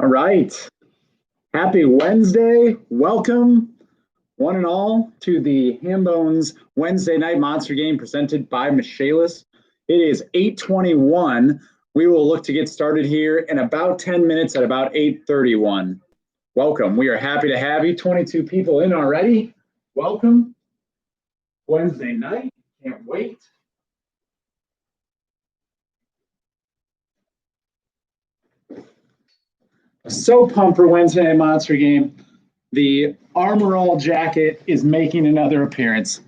All right. Happy Wednesday. Welcome, one and all, to the Hambone's Wednesday night monster game presented by Michaelis. It is 8:21. We will look to get started here in about 10 minutes at about 8:31. Welcome. We are happy to have you. 22 people in already. Welcome. Wednesday night. Can't wait. So pumped for Wednesday night monster game. The Armor All jacket is making another appearance.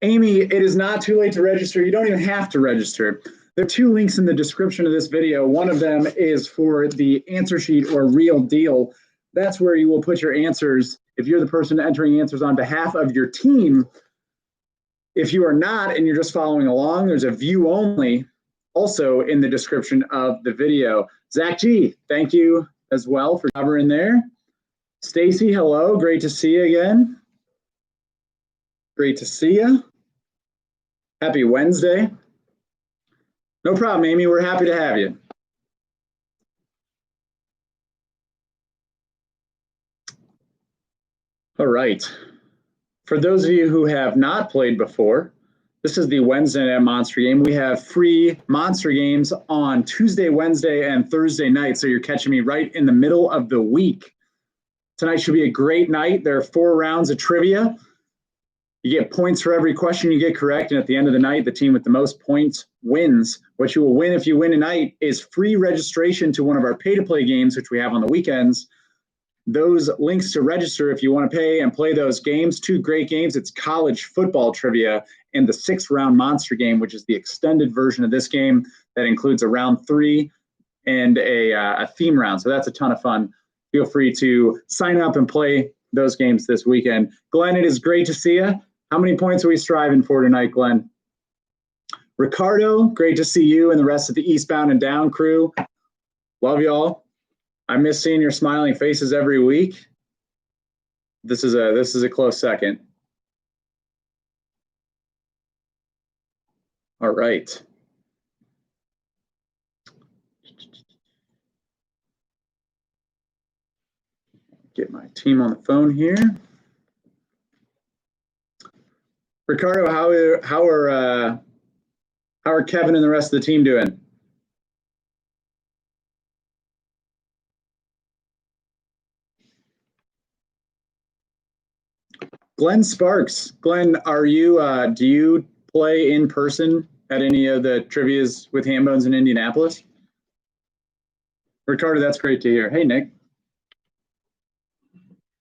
Amy, it is not too late to register. You don't even have to register. There are two links in the description of this video. One of them is for the answer sheet or Real Deal. That's where you will put your answers if you're the person entering answers on behalf of your team. If you are not and you're just following along, there's a view only also in the description of the video. Zach G, thank you as well for covering there. Stacy, hello. Great to see you again. Great to see you. Happy Wednesday. No problem, Amy. We're happy to have you. All right. For those of you who have not played before, this is the Wednesday night monster game. We have free monster games on Tuesday, Wednesday, and Thursday night. So you're catching me right in the middle of the week. Tonight should be a great night. There are 4 rounds of trivia. You get points for every question you get correct. And at the end of the night, the team with the most points wins. What you will win if you win tonight is free registration to one of our pay-to-play games, which we have on the weekends. Those links to register if you want to pay and play those games, 2 great games. It's college football trivia and the 6th round monster game, which is the extended version of this game that includes a round 3 and a theme round. So that's a ton of fun. Feel free to sign up and play those games this weekend. Glenn, it is great to see you. How many points are we striving for tonight, Glenn? Ricardo, great to see you and the rest of the Eastbound and Down crew. Love y'all. I miss seeing your smiling faces every week. This is a close second. All right. Get my team on the phone here. Ricardo, how are Kevin and the rest of the team doing? Glenn Sparks. Glenn, are you do you play in person at any of the trivias with Hambones in Indianapolis? Ricardo, that's great to hear. Hey, Nick.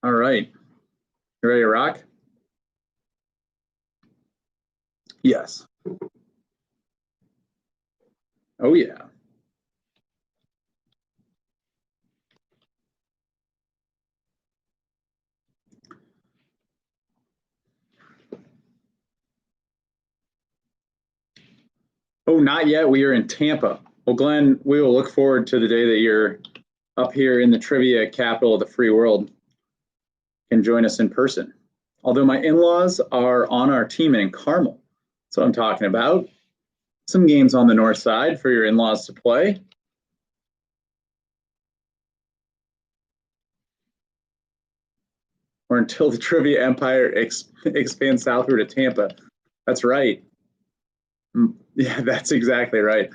All right. You ready to rock? Yes. Oh, yeah. Oh, not yet. We are in Tampa. Well, Glenn, we will look forward to the day that you're up here in the trivia capital of the free world and join us in person. Although my in-laws are on our team in Carmel. So I'm talking about some games on the north side for your in-laws to play. Or until the trivia empire expands southward to Tampa. That's right. Yeah, that's exactly right.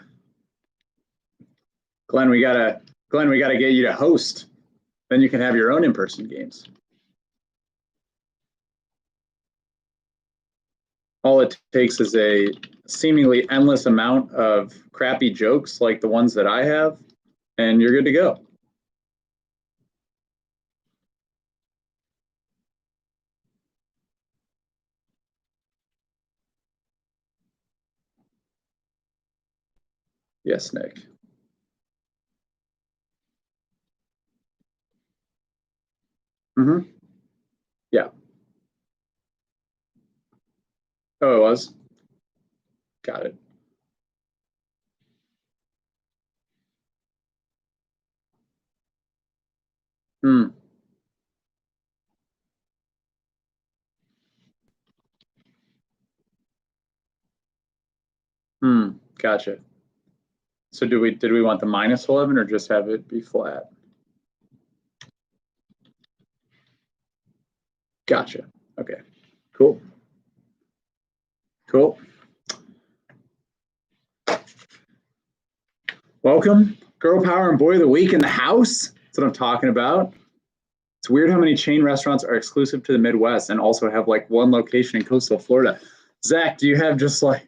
Glenn, we gotta get you to host. Then you can have your own in-person games. All it takes is a seemingly endless amount of crappy jokes like the ones that I have, and you're good to go. Yes, Nick. Mm-hmm. Yeah. Oh, it was? Got it. Hmm. Gotcha. So did we want the -11 or just have it be flat? Gotcha. Okay. Cool. Cool. Welcome. Girl Power and Boy of the Week in the house. That's what I'm talking about. It's weird how many chain restaurants are exclusive to the Midwest and also have like one location in coastal Florida. Zach, do you have just like,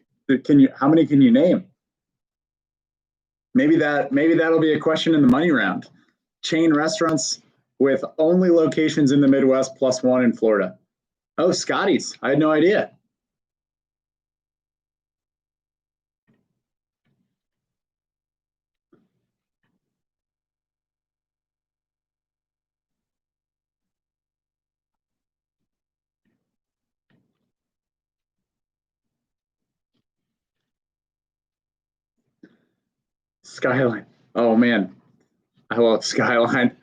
how many can you name? Maybe that'll be a question in the money round. Chain restaurants with only locations in the Midwest plus one in Florida. Oh, Scotty's. I had no idea. Skyline. Oh man, I love Skyline.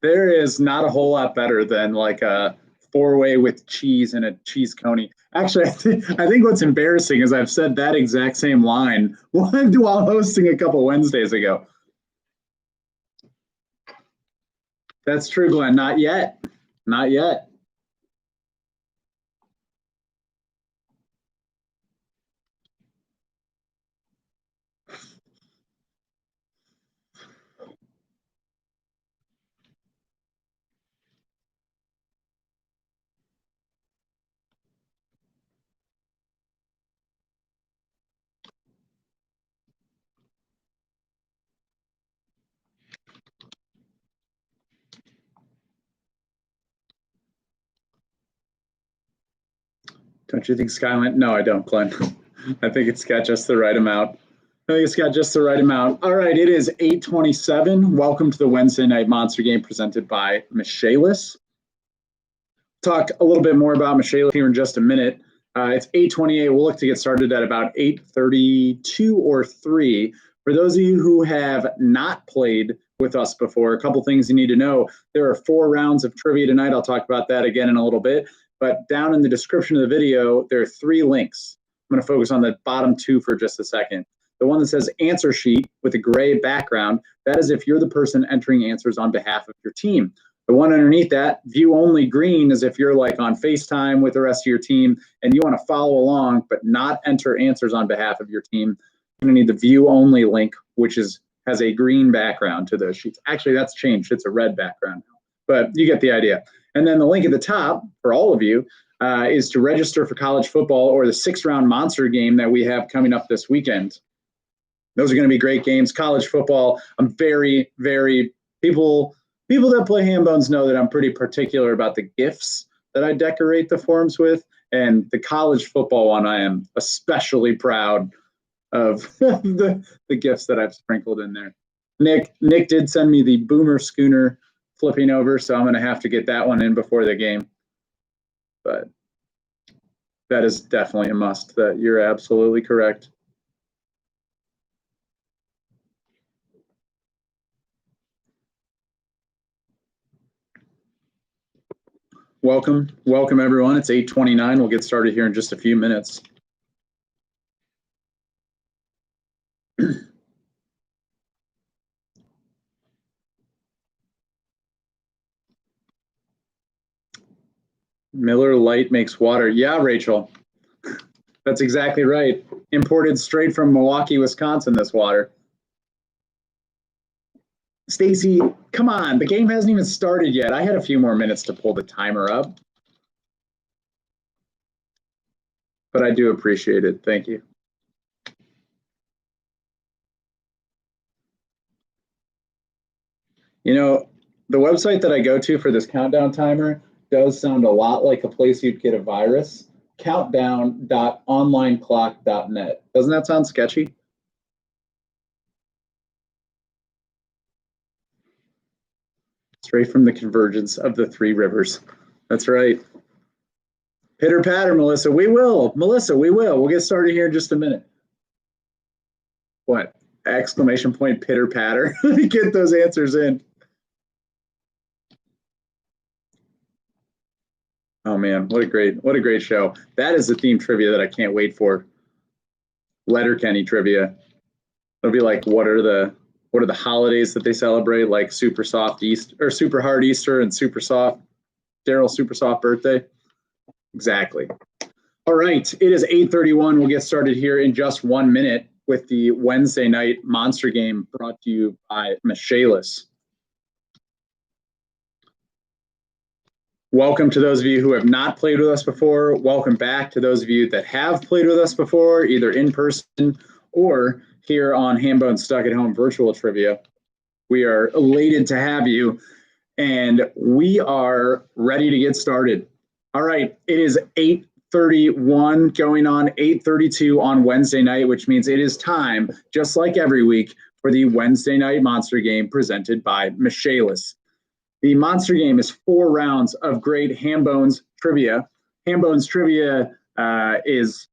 There is not a whole lot better than like a four-way with cheese and a cheese coney. Actually, I think what's embarrassing is I've said that exact same line while hosting a couple Wednesdays ago. That's true, Glenn. Not yet. Not yet. Don't you think Skyline? No, I don't, Glenn. I think it's got just the right amount. I think it's got just the right amount. All right, it is 8:27. Welcome to the Wednesday Night Monster Game presented by Michaelis. Talk a little bit more about Michaelis here in just a minute. It's 8:28. We'll look to get started at about 8:32 or 3. For those of you who have not played with us before, a couple things you need to know. There are 4 rounds of trivia tonight. I'll talk about that again in a little bit. But down in the description of the video, there are 3 links. I'm going to focus on the bottom 2 for just a second. The one that says answer sheet with a gray background, that is if you're the person entering answers on behalf of your team. The one underneath that, view only green, is if you're like on FaceTime with the rest of your team and you want to follow along but not enter answers on behalf of your team. You're going to need the view only link, which has a green background to those sheets. Actually, that's changed. It's a red background, but you get the idea. And then the link at the top for all of you is to register for college football or the 6-round monster game that we have coming up this weekend. Those are going to be great games. College football, I'm very, very, people that play Hambones know that I'm pretty particular about the gifts that I decorate the forms with. And the college football one, I am especially proud of the gifts that I've sprinkled in there. Nick did send me the Boomer Schooner flipping over, so I'm going to have to get that one in before the game. But that is definitely a must. That you're absolutely correct. Welcome everyone. It's 8:29. We'll get started here in just a few minutes. Miller Lite makes water. Yeah, Rachel. That's exactly right. Imported straight from Milwaukee, Wisconsin, this water. Stacy, come on. The game hasn't even started yet. I had a few more minutes to pull the timer up. But I do appreciate it. Thank you. You know, the website that I go to for this countdown timer does sound a lot like a place you'd get a virus. Countdown.onlineclock.net. Doesn't that sound sketchy? Straight from the convergence of the 3 rivers. That's right. Pitter patter, Melissa. We will. Melissa, we will. We'll get started here in just a minute. What? Exclamation point, pitter patter. Get those answers in. Oh man, what a great show. That is the theme trivia that I can't wait for. Letterkenny trivia. It'll be like, what are the holidays that they celebrate? Like super soft Easter or super hard Easter and super soft Daryl super soft birthday? Exactly. All right, it is 8:31. We'll get started here in just 1 minute with the Wednesday night monster game brought to you by Michaelis. Welcome to those of you who have not played with us before. Welcome back to those of you that have played with us before, either in person or here on Hambone Stuck at Home virtual trivia. We are elated to have you, and we are ready to get started. All right, it is 8:31 going on 8:32 on Wednesday night, which means it is time, just like every week, for the Wednesday night monster game presented by Michaelis. The monster game is 4 rounds of great Hambone's trivia. Hambone's trivia is,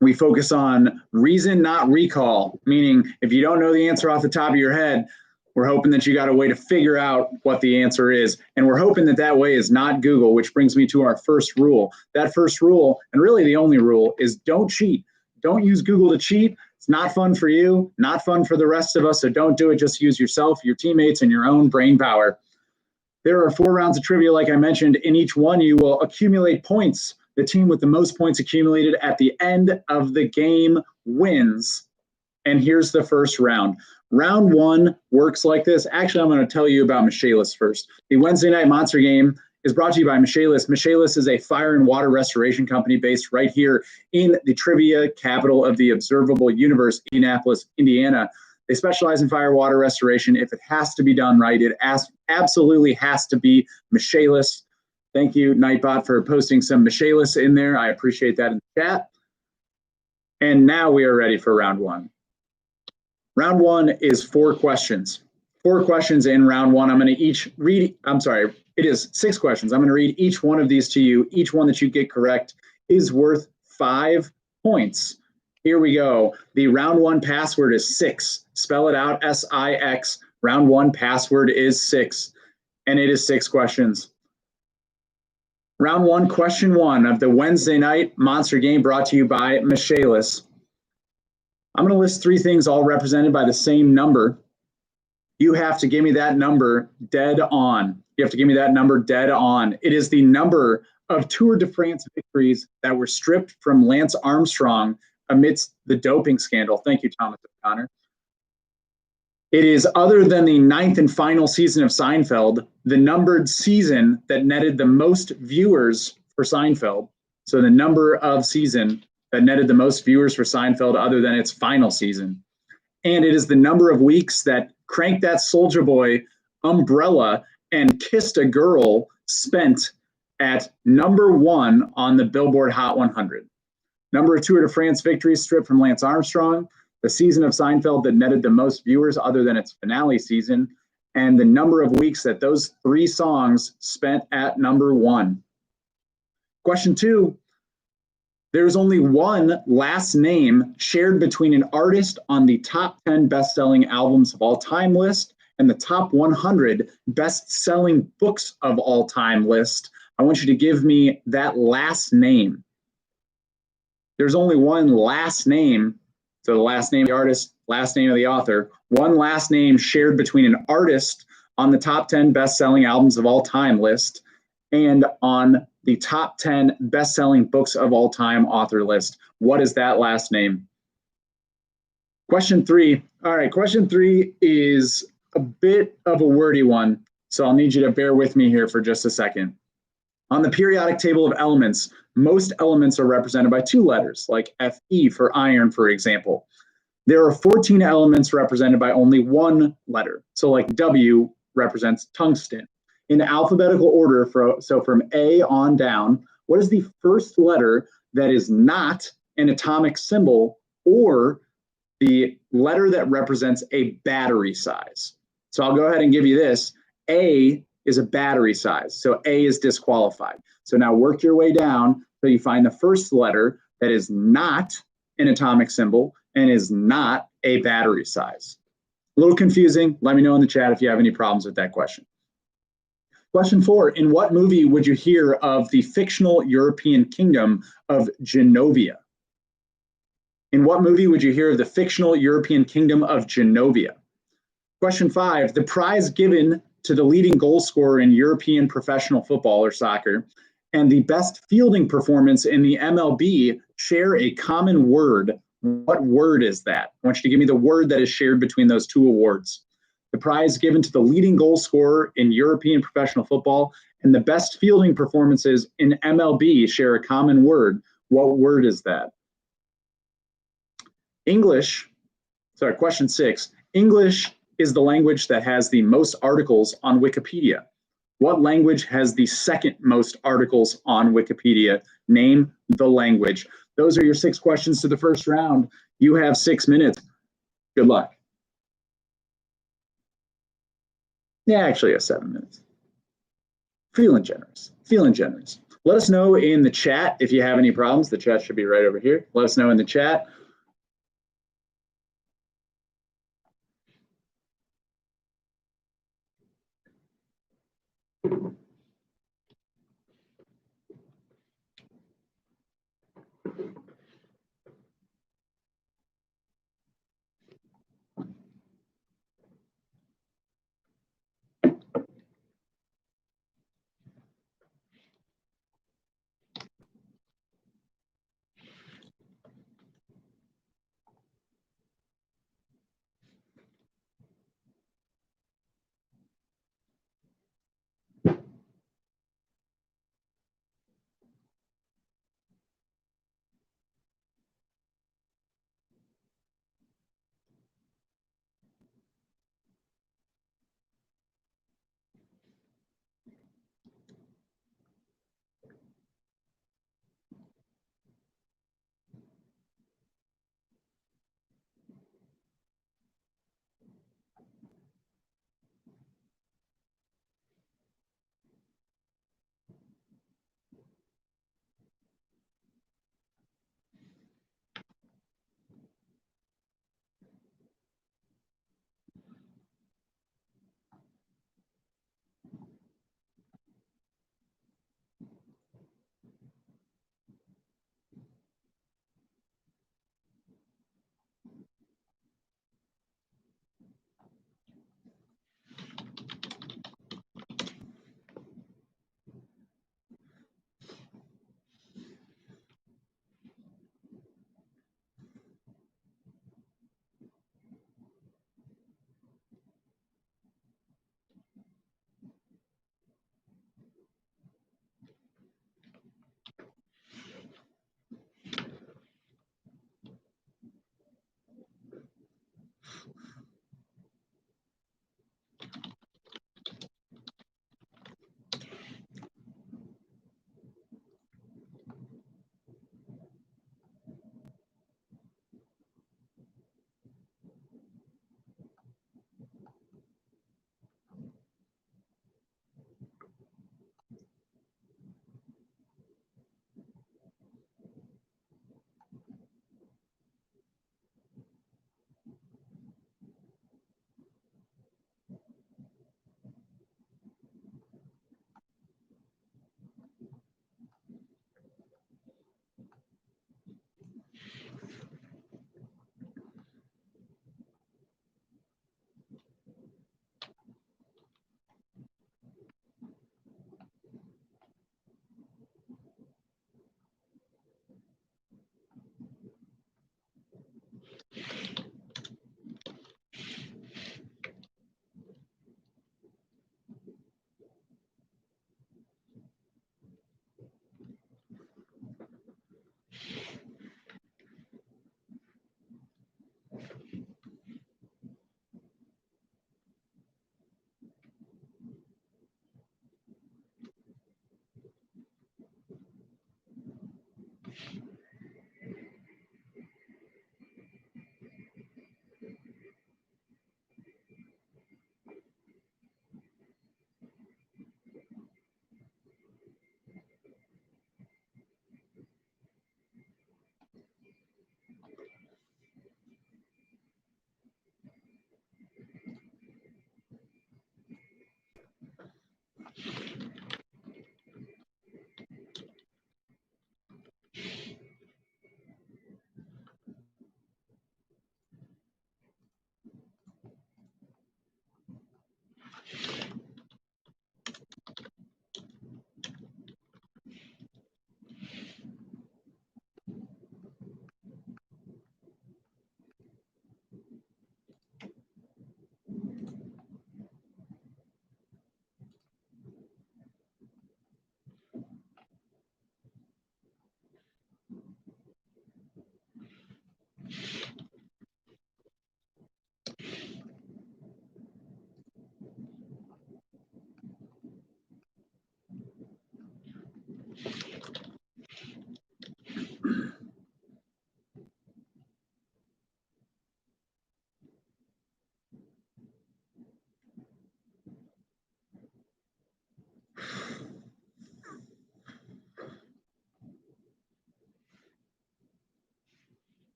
we focus on reason, not recall, meaning if you don't know the answer off the top of your head, we're hoping that you got a way to figure out what the answer is. And we're hoping that that way is not Google, which brings me to our first rule. That first rule, and really the only rule, is don't cheat. Don't use Google to cheat. It's not fun for you, not fun for the rest of us, so don't do it. Just use yourself, your teammates, and your own brain power. There are 4 rounds of trivia, like I mentioned. In each one, you will accumulate points. The team with the most points accumulated at the end of the game wins. And here's the first round. Round 1 works like this. Actually, I'm going to tell you about Michaelis first. The Wednesday night monster game is brought to you by Michaelis. Michaelis is a fire and water restoration company based right here in the trivia capital of the observable universe, Indianapolis, Indiana. They specialize in fire water restoration. If it has to be done right, it absolutely has to be Michaelis. Thank you, Nightbot, for posting some Michaelis in there. I appreciate that in the chat. And now we are ready for round 1. Round 1 is 4 questions. 4 questions in round 1. I'm going to each read, it is 6 questions. I'm going to read each one of these to you. Each one that you get correct is worth 5 points. Here we go. The round 1 password is 6. Spell it out, S-I-X. Round 1 password is 6. And it is 6 questions. Round 1, question 1 of the Wednesday night monster game brought to you by Michaelis. I'm going to list 3 things all represented by the same number. You have to give me that number dead on. You have to give me that number dead on. It is the number of Tour de France victories that were stripped from Lance Armstrong amidst the doping scandal. Thank you, Thomas O'Connor. It is, other than the 9th and final season of Seinfeld, the numbered season that netted the most viewers for Seinfeld. So the number of season that netted the most viewers for Seinfeld other than its final season. And it is the number of weeks that Crank That Soulja Boy, Umbrella, and Kissed a Girl spent at number 1 on the Billboard Hot 100. Number of Tour de France victories stripped from Lance Armstrong, the season of Seinfeld that netted the most viewers other than its finale season, and the number of weeks that those 3 songs spent at number 1. Question 2, there's only one last name shared between an artist on the top 10 best-selling albums of all time list and the top 100 best-selling books of all time list. I want you to give me that last name. There's only one last name, so the last name of the artist, last name of the author, one last name shared between an artist on the top 10 best-selling albums of all time list and on the top 10 best-selling books of all time author list. What is that last name? Question 3. All right, question 3 is a bit of a wordy one, so I'll need you to bear with me here for just a second. On the periodic table of elements, most elements are represented by 2 letters, like Fe for iron, for example. There are 14 elements represented by only 1 letter. So like W represents tungsten. In alphabetical order, so from A on down, what is the first letter that is not an atomic symbol or the letter that represents a battery size? So I'll go ahead and give you this. A is a battery size, so A is disqualified. So now work your way down till you find the first letter that is not an atomic symbol and is not a battery size. A little confusing. Let me know in the chat if you have any problems with that question. Question 4, in what movie would you hear of the fictional European kingdom of Genovia? In what movie would you hear of the fictional European kingdom of Genovia? Question 5, the prize given to the leading goal scorer in European professional football or soccer, and the best fielding performance in the MLB share a common word. What word is that? I want you to give me the word that is shared between those two awards. The prize given to the leading goal scorer in European professional football and the best fielding performances in MLB share a common word. What word is that? Question 6. English is the language that has the most articles on Wikipedia. What language has the second most articles on Wikipedia? Name the language. Those are your 6 questions to the first round. You have 6 minutes. Good luck. Yeah, actually, I have 7 minutes. Feeling generous. Feeling generous. Let us know in the chat if you have any problems. The chat should be right over here. Let us know in the chat.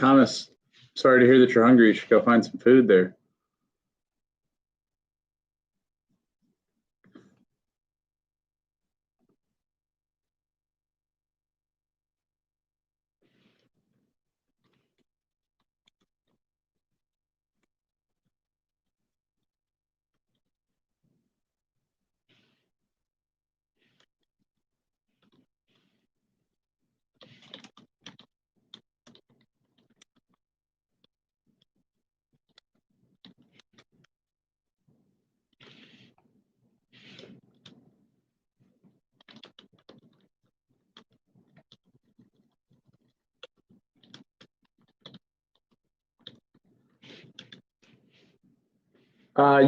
Thomas, sorry to hear that you're hungry. You should go find some food there.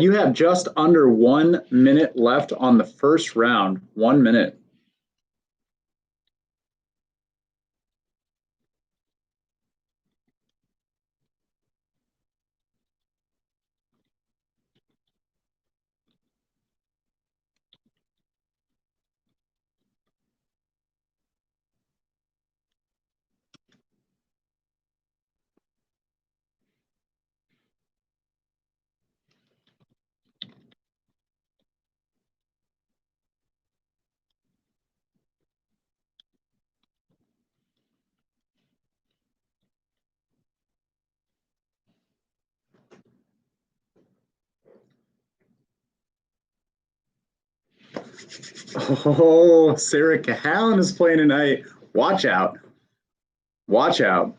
You have just under 1 minute left on the first round. 1 minute. Oh, Sarah Cahalan is playing tonight. Watch out. Watch out.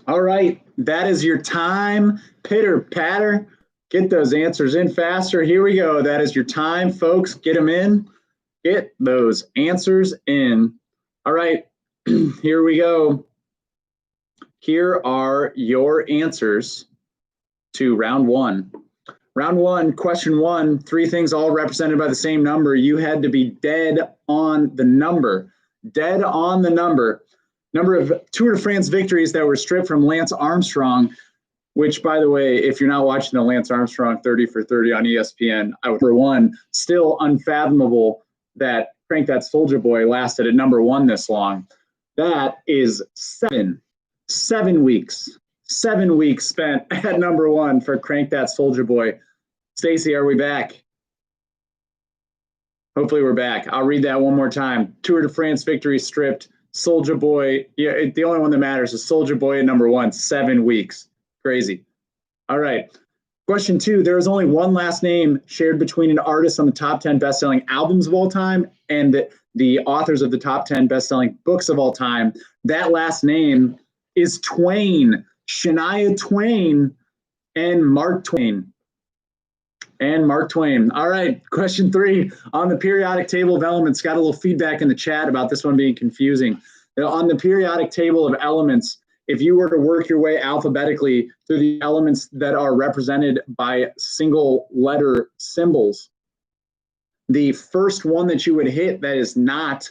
All right, that is your time. Pitter patter. Get those answers in faster. Here we go. That is your time, folks. Get them in. Get those answers in. All right, here we go. Here are your answers to round one. Round one, question one, three things all represented by the same number. You had to be dead on the number. Dead on the number. Number of Tour de France victories that were stripped from Lance Armstrong, which, by the way, if you're not watching the Lance Armstrong 30 for 30 on ESPN, I would, for one, still unfathomable that Crank That Soldier Boy lasted at number one this long. That is 7 weeks. 7 weeks spent at number one for Crank That Soldier Boy. Stacy, are we back? Hopefully we're back. I'll read that one more time. Tour de France victory stripped. Soldier Boy. Yeah, the only one that matters is Soldier Boy at number one. 7 weeks. Crazy. All right. Question two. There is only one last name shared between an artist on the top 10 best-selling albums of all time and the authors of the top 10 best-selling books of all time. That last name is Twain. Shania Twain and Mark Twain. All right, question three. On the periodic table of elements, got a little feedback in the chat about this one being confusing. On the periodic table of elements, if you were to work your way alphabetically through the elements that are represented by single letter symbols, the first one that you would hit that is not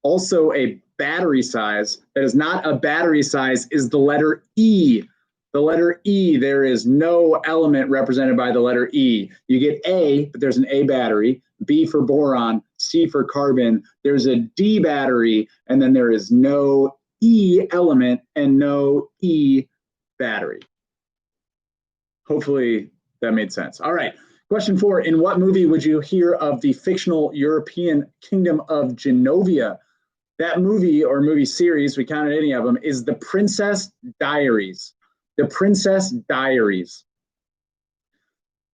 also a battery size, that is not a battery size, is the letter E. The letter E, there is no element represented by the letter E. You get A, but there's an A battery, B for boron, C for carbon. There's a D battery, and then there is no E element and no E battery. Hopefully that made sense. All right. Question four, in what movie would you hear of the fictional European kingdom of Genovia? That movie or movie series, we counted any of them, is The Princess Diaries. The Princess Diaries.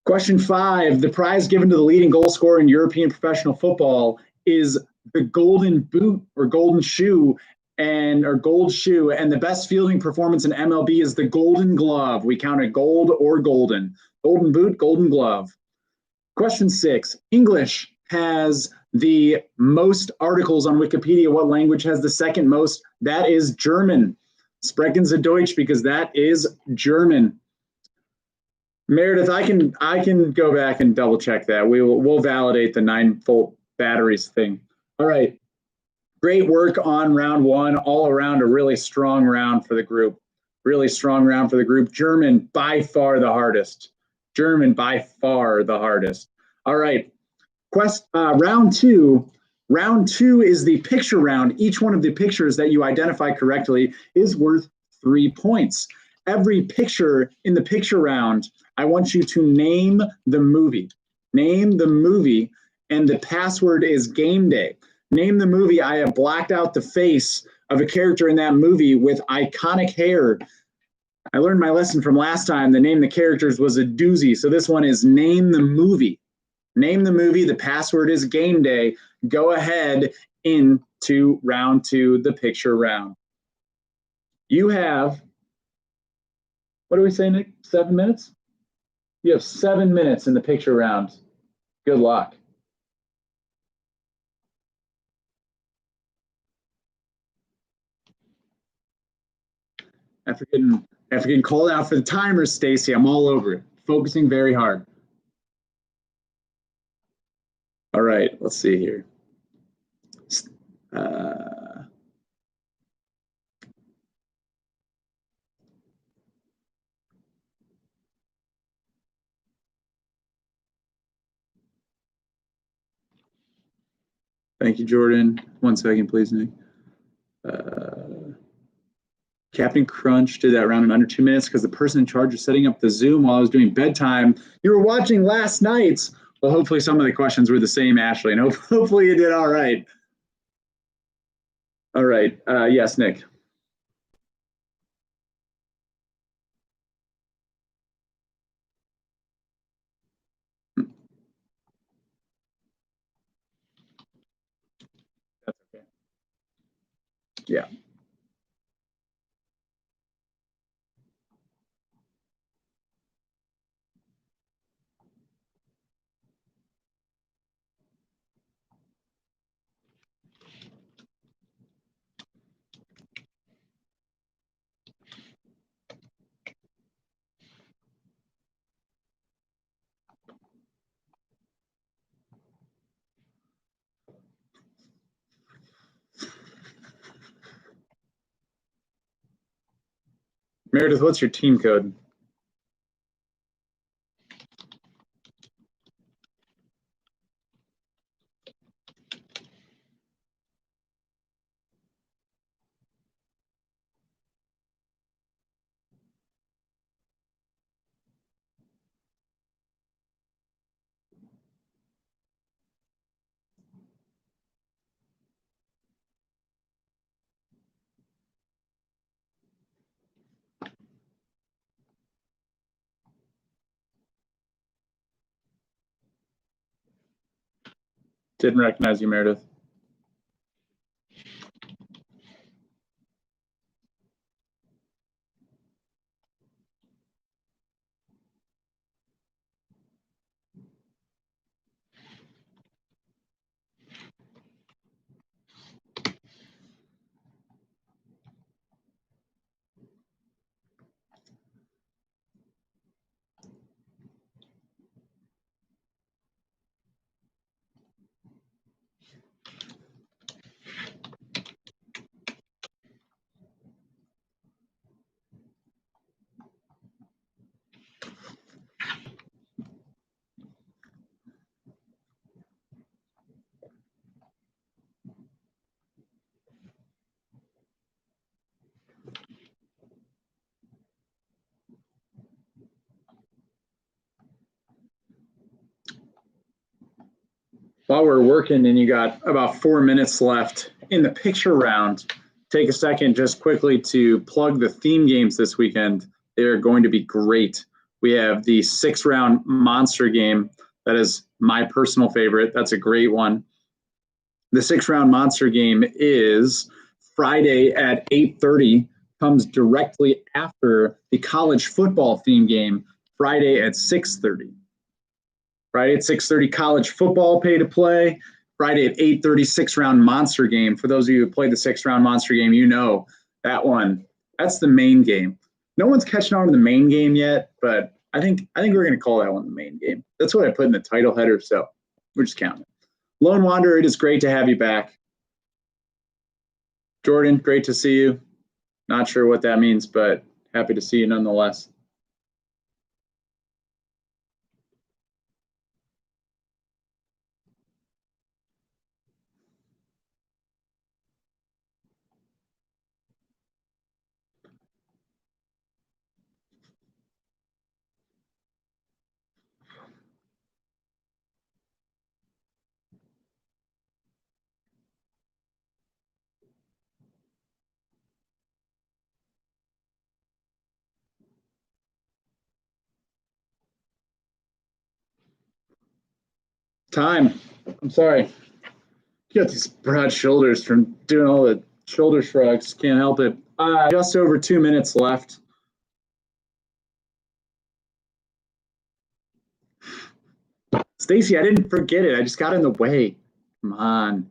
Question five, the prize given to the leading goal scorer in European professional football is the Golden Boot or Golden Shoe or Gold Shoe, and the best fielding performance in MLB is the Golden Glove. We counted gold or golden. Golden Boot, Golden Glove. Question six, English has the most articles on Wikipedia. What language has the second most? That is German. Sprechen Sie Deutsch, because that is German. Meredith, I can go back and double check that. We'll validate the 9-volt batteries thing. All right. Great work on round one. All around a really strong round for the group. Really strong round for the group. German, by far the hardest. German, by far the hardest. All right. Round two. Round two is the picture round. Each one of the pictures that you identify correctly is worth 3 points. Every picture in the picture round, I want you to name the movie. Name the movie, and the password is game day. Name the movie. I have blacked out the face of a character in that movie with iconic hair. I learned my lesson from last time. The name of the characters was a doozy. So this one is name the movie. Name the movie. The password is game day. Go ahead into round 2, the picture round. You have, what do we say, Nick? 7 minutes? You have 7 minutes in the picture round. Good luck. After getting called out for the timers, Stacy, I'm all over it. Focusing very hard. All right, let's see here. Thank you, Jordan. 1 second, please, Nick. Captain Crunch did that round in under 2 minutes because the person in charge of setting up the Zoom while I was doing bedtime. You were watching last night's. Well, hopefully some of the questions were the same, Ashley, and hopefully you did all right. All right. Yes, Nick. That's okay. Yeah. Meredith, what's your team code? Didn't recognize you, Meredith. While we're working and you got about 4 minutes left in the picture round, take a second just quickly to plug the theme games this weekend. They're going to be great. We have the 6-round monster game. That is my personal favorite. That's a great one. The 6-round monster game is Friday at 8:30, comes directly after the college football theme game, Friday at 6:30. Friday at 6:30, college football pay to play. Friday at 8:30, 6-round monster game. For those of you who played the 6-round monster game, you know that one. That's the main game. No one's catching on to the main game yet, but I think we're going to call that one the main game. That's what I put in the title header, so we're just counting it. Lone Wanderer, it is great to have you back. Jordan, great to see you. Not sure what that means, but happy to see you nonetheless. Time. I'm sorry. You got these broad shoulders from doing all the shoulder shrugs. Can't help it. Just over 2 minutes left. Stacy, I didn't forget it. I just got in the way. Come on.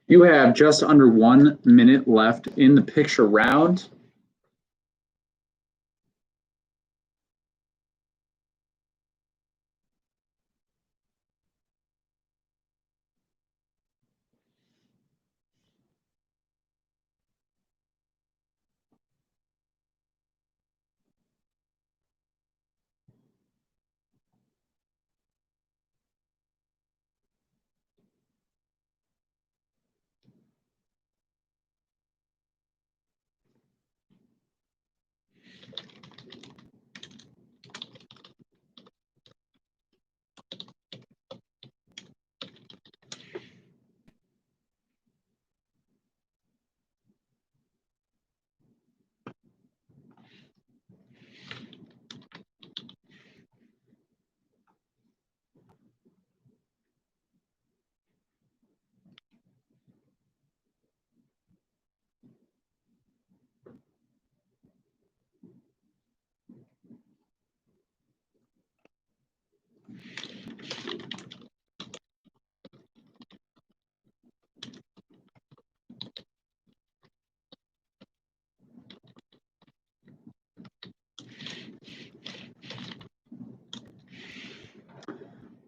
You have just under 1 minute left in the picture round.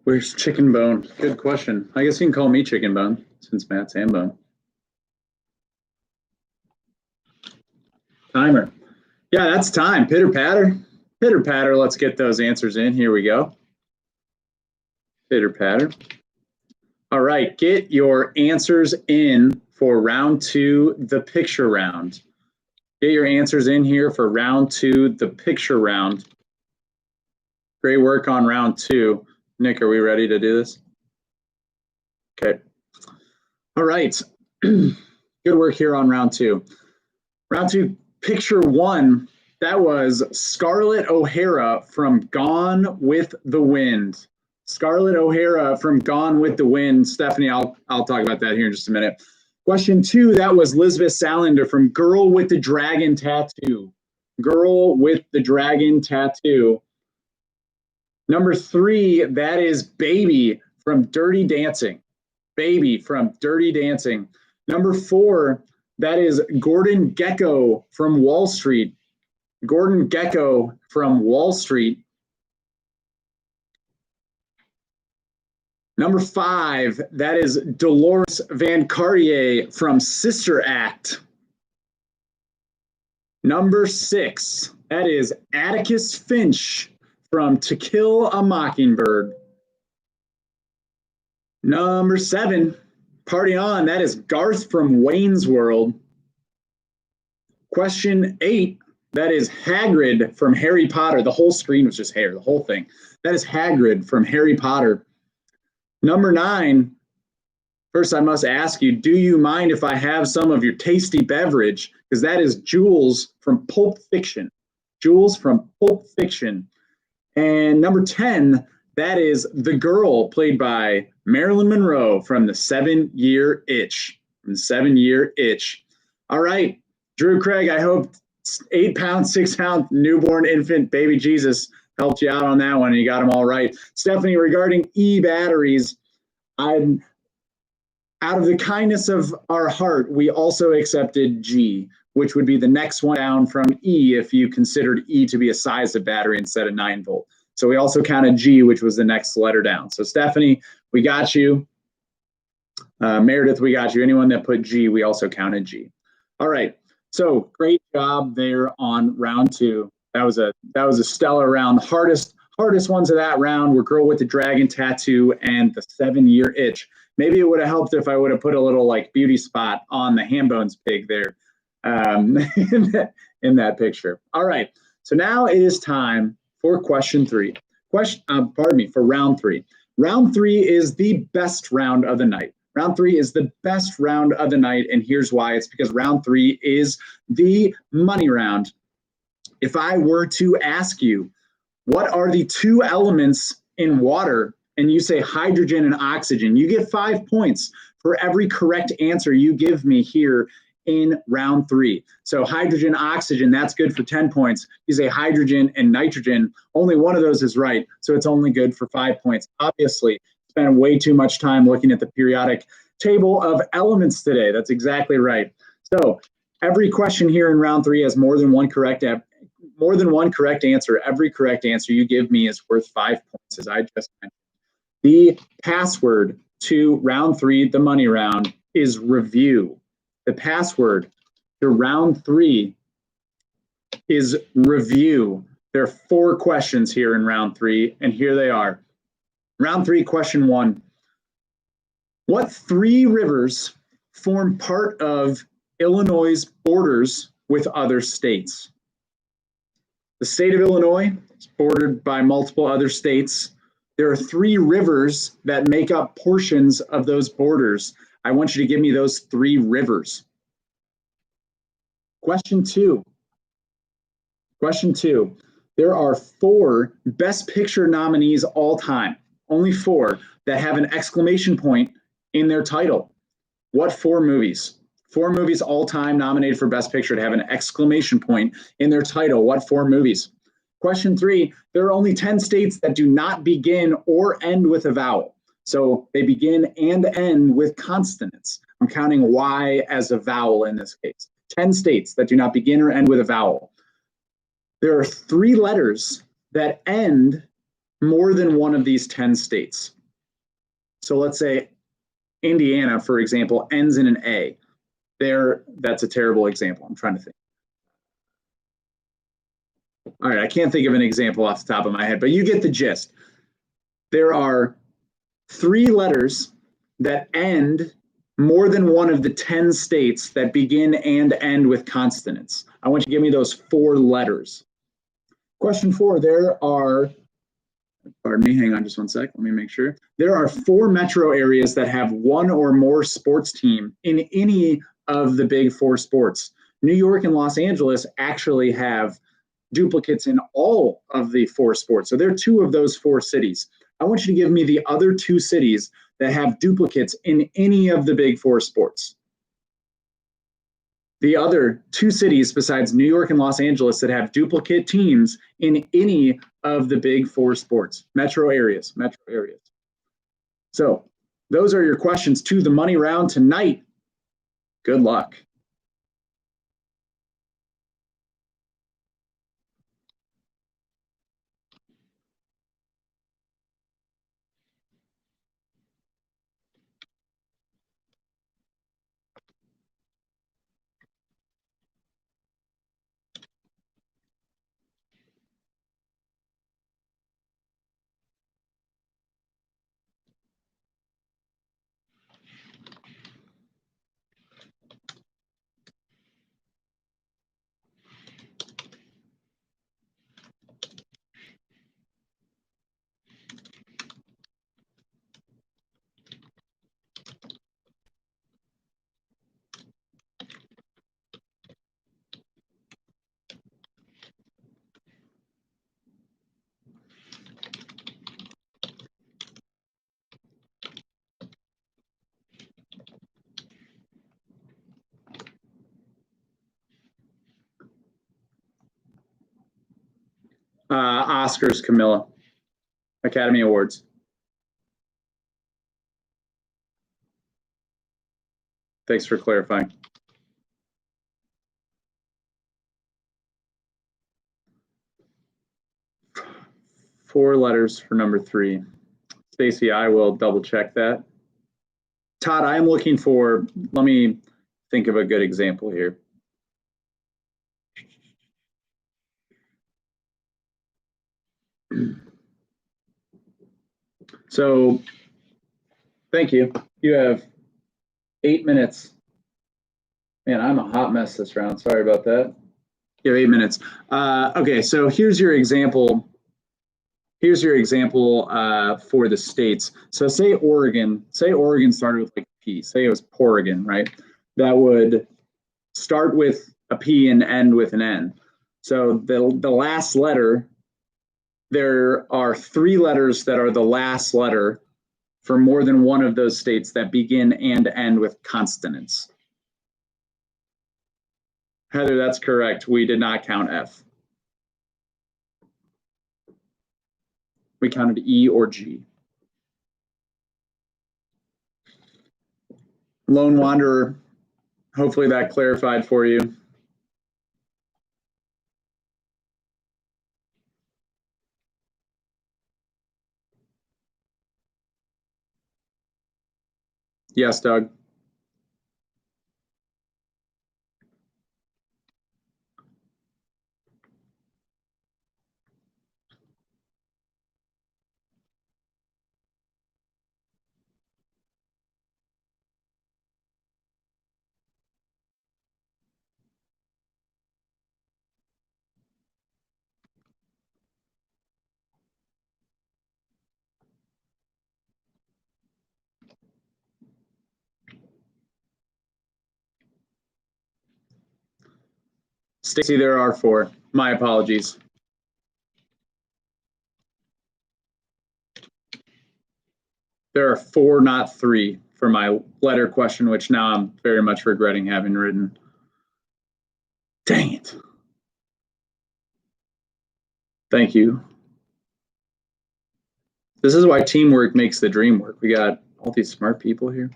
Where's Chicken Bone? Good question. I guess you can call me Chicken Bone since Matt's Hambone. Timer. Yeah, that's time. Pitter patter. Pitter patter. Let's get those answers in. Here we go. Pitter patter. All right, get your answers in for round 2, the picture round. Get your answers in here for round 2, the picture round. Great work on round 2. Nick, are we ready to do this? Okay. All right. Good work here on round 2. Round 2, picture 1. That was Scarlett O'Hara from Gone with the Wind. Scarlett O'Hara from Gone with the Wind. Stephanie, I'll talk about that here in just a minute. Question 2, that was Lisbeth Salander from Girl with the Dragon Tattoo. Girl with the Dragon Tattoo. Number 3, that is Baby from Dirty Dancing. Baby from Dirty Dancing. Number 4, that is Gordon Gekko from Wall Street. Gordon Gekko from Wall Street. Number 5, that is Dolores Van Cartier from Sister Act. Number 6, that is Atticus Finch from To Kill a Mockingbird. Number 7, party on, that is Garth from Wayne's World. Question 8, that is Hagrid from Harry Potter. The whole screen was just hair, the whole thing. That is Hagrid from Harry Potter. Number 9, first I must ask you, do you mind if I have some of your tasty beverage? Because that is Jules from Pulp Fiction. Jules from Pulp Fiction. And number 10, that is the girl played by Marilyn Monroe from the 7-Year Itch. From the 7-Year Itch. All right, Drew Craig, I hope 8 pound, 6 pound newborn infant baby Jesus helped you out on that one, and you got them all right. Stephanie, regarding e-batteries, I'm out of the kindness of our heart, we also accepted G, which would be the next one down from E if you considered E to be a size of battery instead of 9 volt. So we also counted G, which was the next letter down. So Stephanie, we got you. Meredith, we got you. Anyone that put G, we also counted G. All right. So great job there on round 2. That was a stellar round. The hardest ones of that round were Girl with the Dragon Tattoo and the 7-Year Itch. Maybe it would have helped if I would have put a little like beauty spot on the Hambone's pig there in that picture. All right. So now it is time for question 3. For round 3. Round 3 is the best round of the night. Round 3 is the best round of the night, and here's why. It's because round 3 is the money round. If I were to ask you, what are the 2 elements in water, and you say hydrogen and oxygen, you get 5 points for every correct answer you give me here in round 3. So hydrogen, oxygen, that's good for 10 points. You say hydrogen and nitrogen, only one of those is right, so it's only good for 5 points. Obviously, spent way too much time looking at the periodic table of elements today. That's exactly right. So every question here in round 3 has more than one correct answer. Every correct answer you give me is worth 5 points, as I just mentioned. The password to round 3, the money round, is review. The password to round 3 is review. There are 4 questions here in round 3, and here they are. Round 3, question 1. What 3 rivers form part of Illinois' borders with other states? The state of Illinois is bordered by multiple other states. There are 3 rivers that make up portions of those borders. I want you to give me those 3 rivers. Question 2. There are 4 Best Picture nominees all time. Only 4 that have an exclamation point in their title. What 4 movies? 4 movies all time nominated for Best Picture to have an exclamation point in their title. What 4 movies? Question 3, there are only 10 states that do not begin or end with a vowel. So they begin and end with consonants. I'm counting Y as a vowel in this case. 10 states that do not begin or end with a vowel. There are 3 letters that end more than one of these 10 states. So let's say Indiana, for example, ends in an A. That's a terrible example. I'm trying to think. All right, I can't think of an example off the top of my head, but you get the gist. There are 3 letters that end more than one of the 10 states that begin and end with consonants. I want you to give me those 4 letters. Question 4, pardon me, hang on just one sec, let me make sure. There are 4 metro areas that have 1 or more sports team in any of the big 4 sports. New York and Los Angeles actually have duplicates in all of the 4 sports. So they're 2 of those 4 cities. I want you to give me the other 2 cities that have duplicates in any of the big 4 sports. The other 2 cities besides New York and Los Angeles that have duplicate teams in any of the big 4 sports. Metro areas. So those are your questions to the money round tonight. Good luck. Oscars, Camilla. Academy Awards. Thanks for clarifying. Four letters for number 3. Stacy, I will double check that. Todd, I'm looking for, let me think of a good example here. So, thank you. You have 8 minutes. Man, I'm a hot mess this round. Sorry about that. You have 8 minutes. Okay, so here's your example. Here's your example for the states. So say Oregon started with like P. Say it was Poregon, right? That would start with a P and end with an N. So the last letter, there are 3 letters that are the last letter for more than one of those states that begin and end with consonants. Heather, that's correct. We did not count F. We counted E or G. Lone Wanderer, hopefully that clarified for you. Yes, Doug. Stacy, there are 4. My apologies. There are 4, not 3, for my letter question, which now I'm very much regretting having written. Dang it. Thank you. This is why teamwork makes the dream work. We got all these smart people here.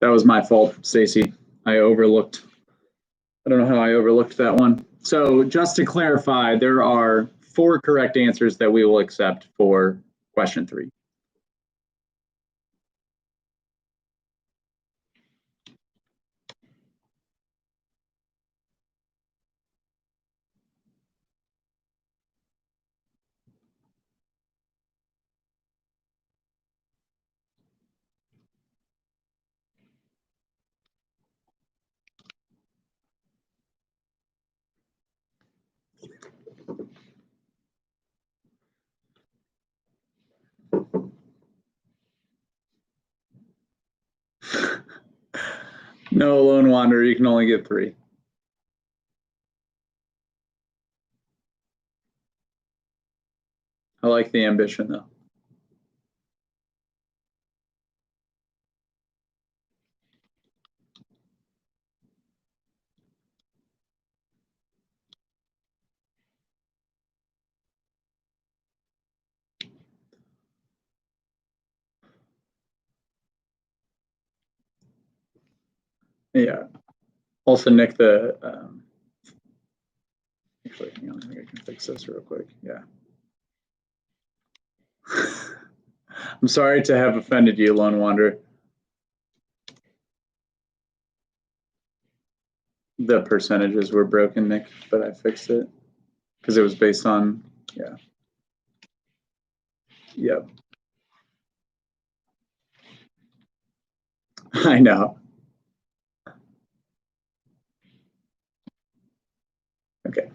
That was my fault, Stacy. I don't know how I overlooked that one. So just to clarify, there are 4 correct answers that we will accept for question 3. No, Lone Wanderer, you can only get 3. I like the ambition, though. Yeah. Also, Nick, actually, hang on, I think I can fix this real quick. Yeah. I'm sorry to have offended you, Lone Wanderer. The percentages were broken, Nick, but I fixed it because it was based on, yeah. Yep. I know. Okay.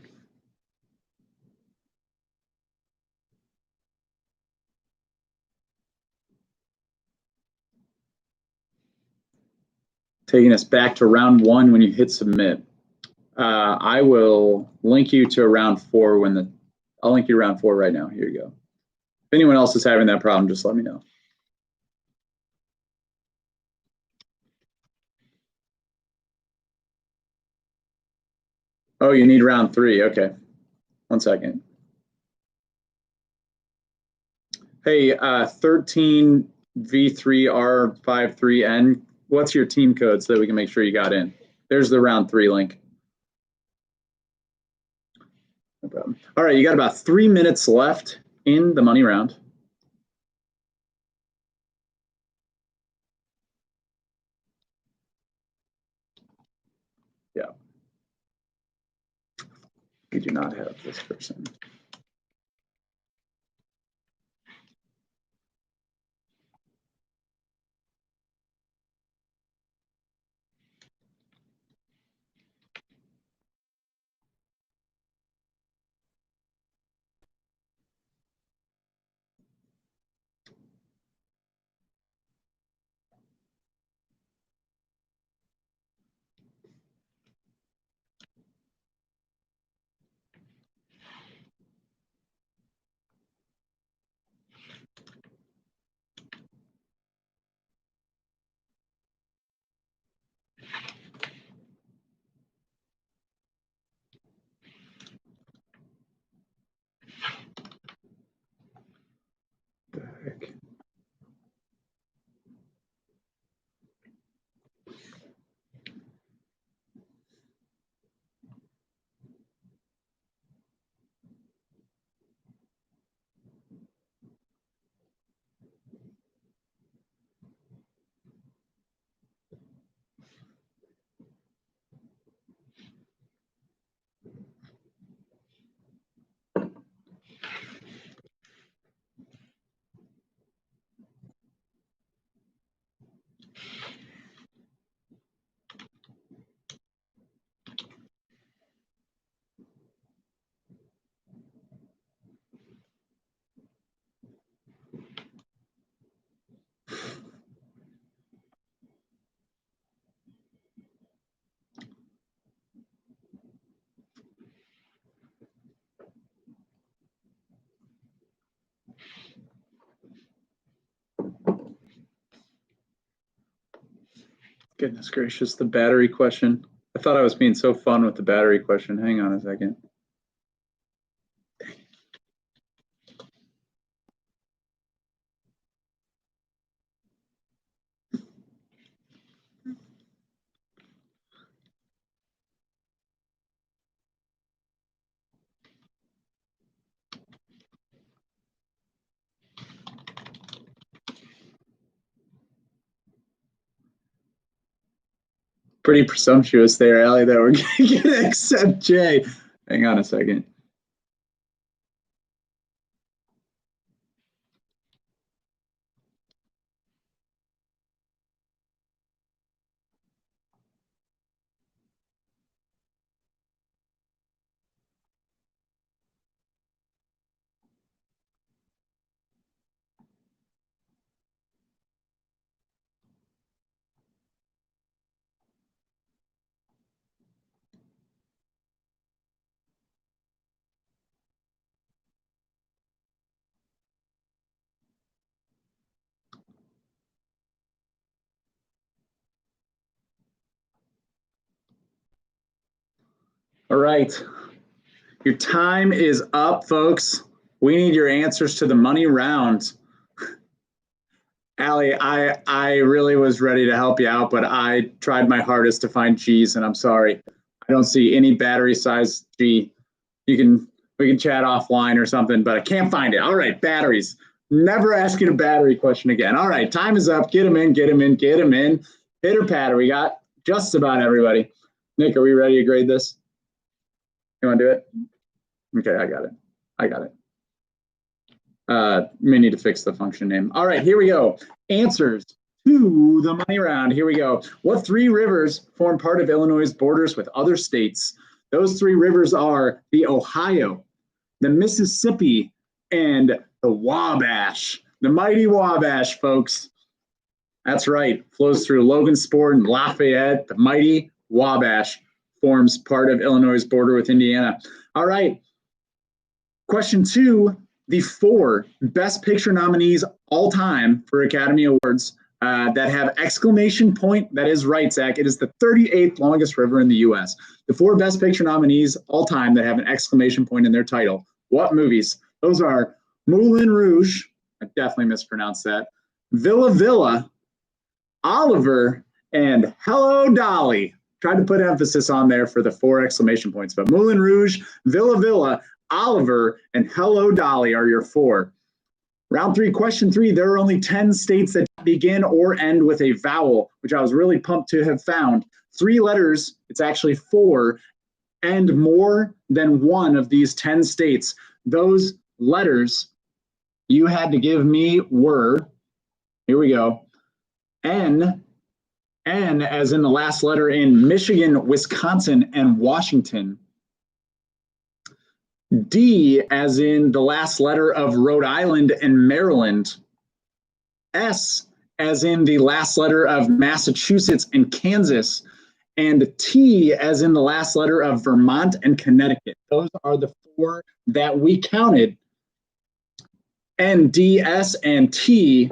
taking us back to round 1 when you hit submit. I will link you to round 4 I'll link you to round 4 right now. Here you go. If anyone else is having that problem, just let me know. Oh, you need round 3. Okay. 1 second. Hey, 13V3R53N, what's your team code so that we can make sure you got in? There's the round 3 link. No problem. All right, you got about 3 minutes left in the money round. Yeah. We do not have this person. What the heck? Goodness gracious, the battery question. I thought I was being so fun with the battery question. Hang on a second. Pretty presumptuous there, Allie, that we're going to accept Jay. Hang on a second. All right. Your time is up, folks. We need your answers to the money round. Allie, I really was ready to help you out, but I tried my hardest to find G's, and I'm sorry. I don't see any battery size G. We can chat offline or something, but I can't find it. All right, batteries. Never asking a battery question again. All right, time is up. Get them in, get them in, get them in. Pitter patter. We got just about everybody. Nick, are we ready to grade this? You want to do it? Okay, I got it. May need to fix the function name. All right, here we go. Answers to the money round. Here we go. What 3 rivers form part of Illinois' borders with other states? Those 3 rivers are the Ohio, the Mississippi, and the Wabash. The mighty Wabash, folks. That's right. Flows through Logansport and Lafayette. The mighty Wabash forms part of Illinois' border with Indiana. All right. Question 2, the 4 Best Picture nominees all time for Academy Awards that have exclamation point. That is right, Zach. It is the 38th longest river in the U.S. The 4 Best Picture nominees all time that have an exclamation point in their title. What movies? Those are Moulin Rouge. I definitely mispronounced that. Villa Villa, Oliver, and Hello Dolly. Tried to put emphasis on there for the 4 exclamation points, but Moulin Rouge, Villa Villa, Oliver, and Hello Dolly are your 4. Round 3, question 3. There are only 10 states that begin or end with a vowel, which I was really pumped to have found. 3 letters, it's actually 4, and more than one of these 10 states. Those letters you had to give me were, here we go, N as in the last letter in Michigan, Wisconsin, and Washington. D as in the last letter of Rhode Island and Maryland. S as in the last letter of Massachusetts and Kansas. And T as in the last letter of Vermont and Connecticut. Those are the 4 that we counted. N, D, S, and T.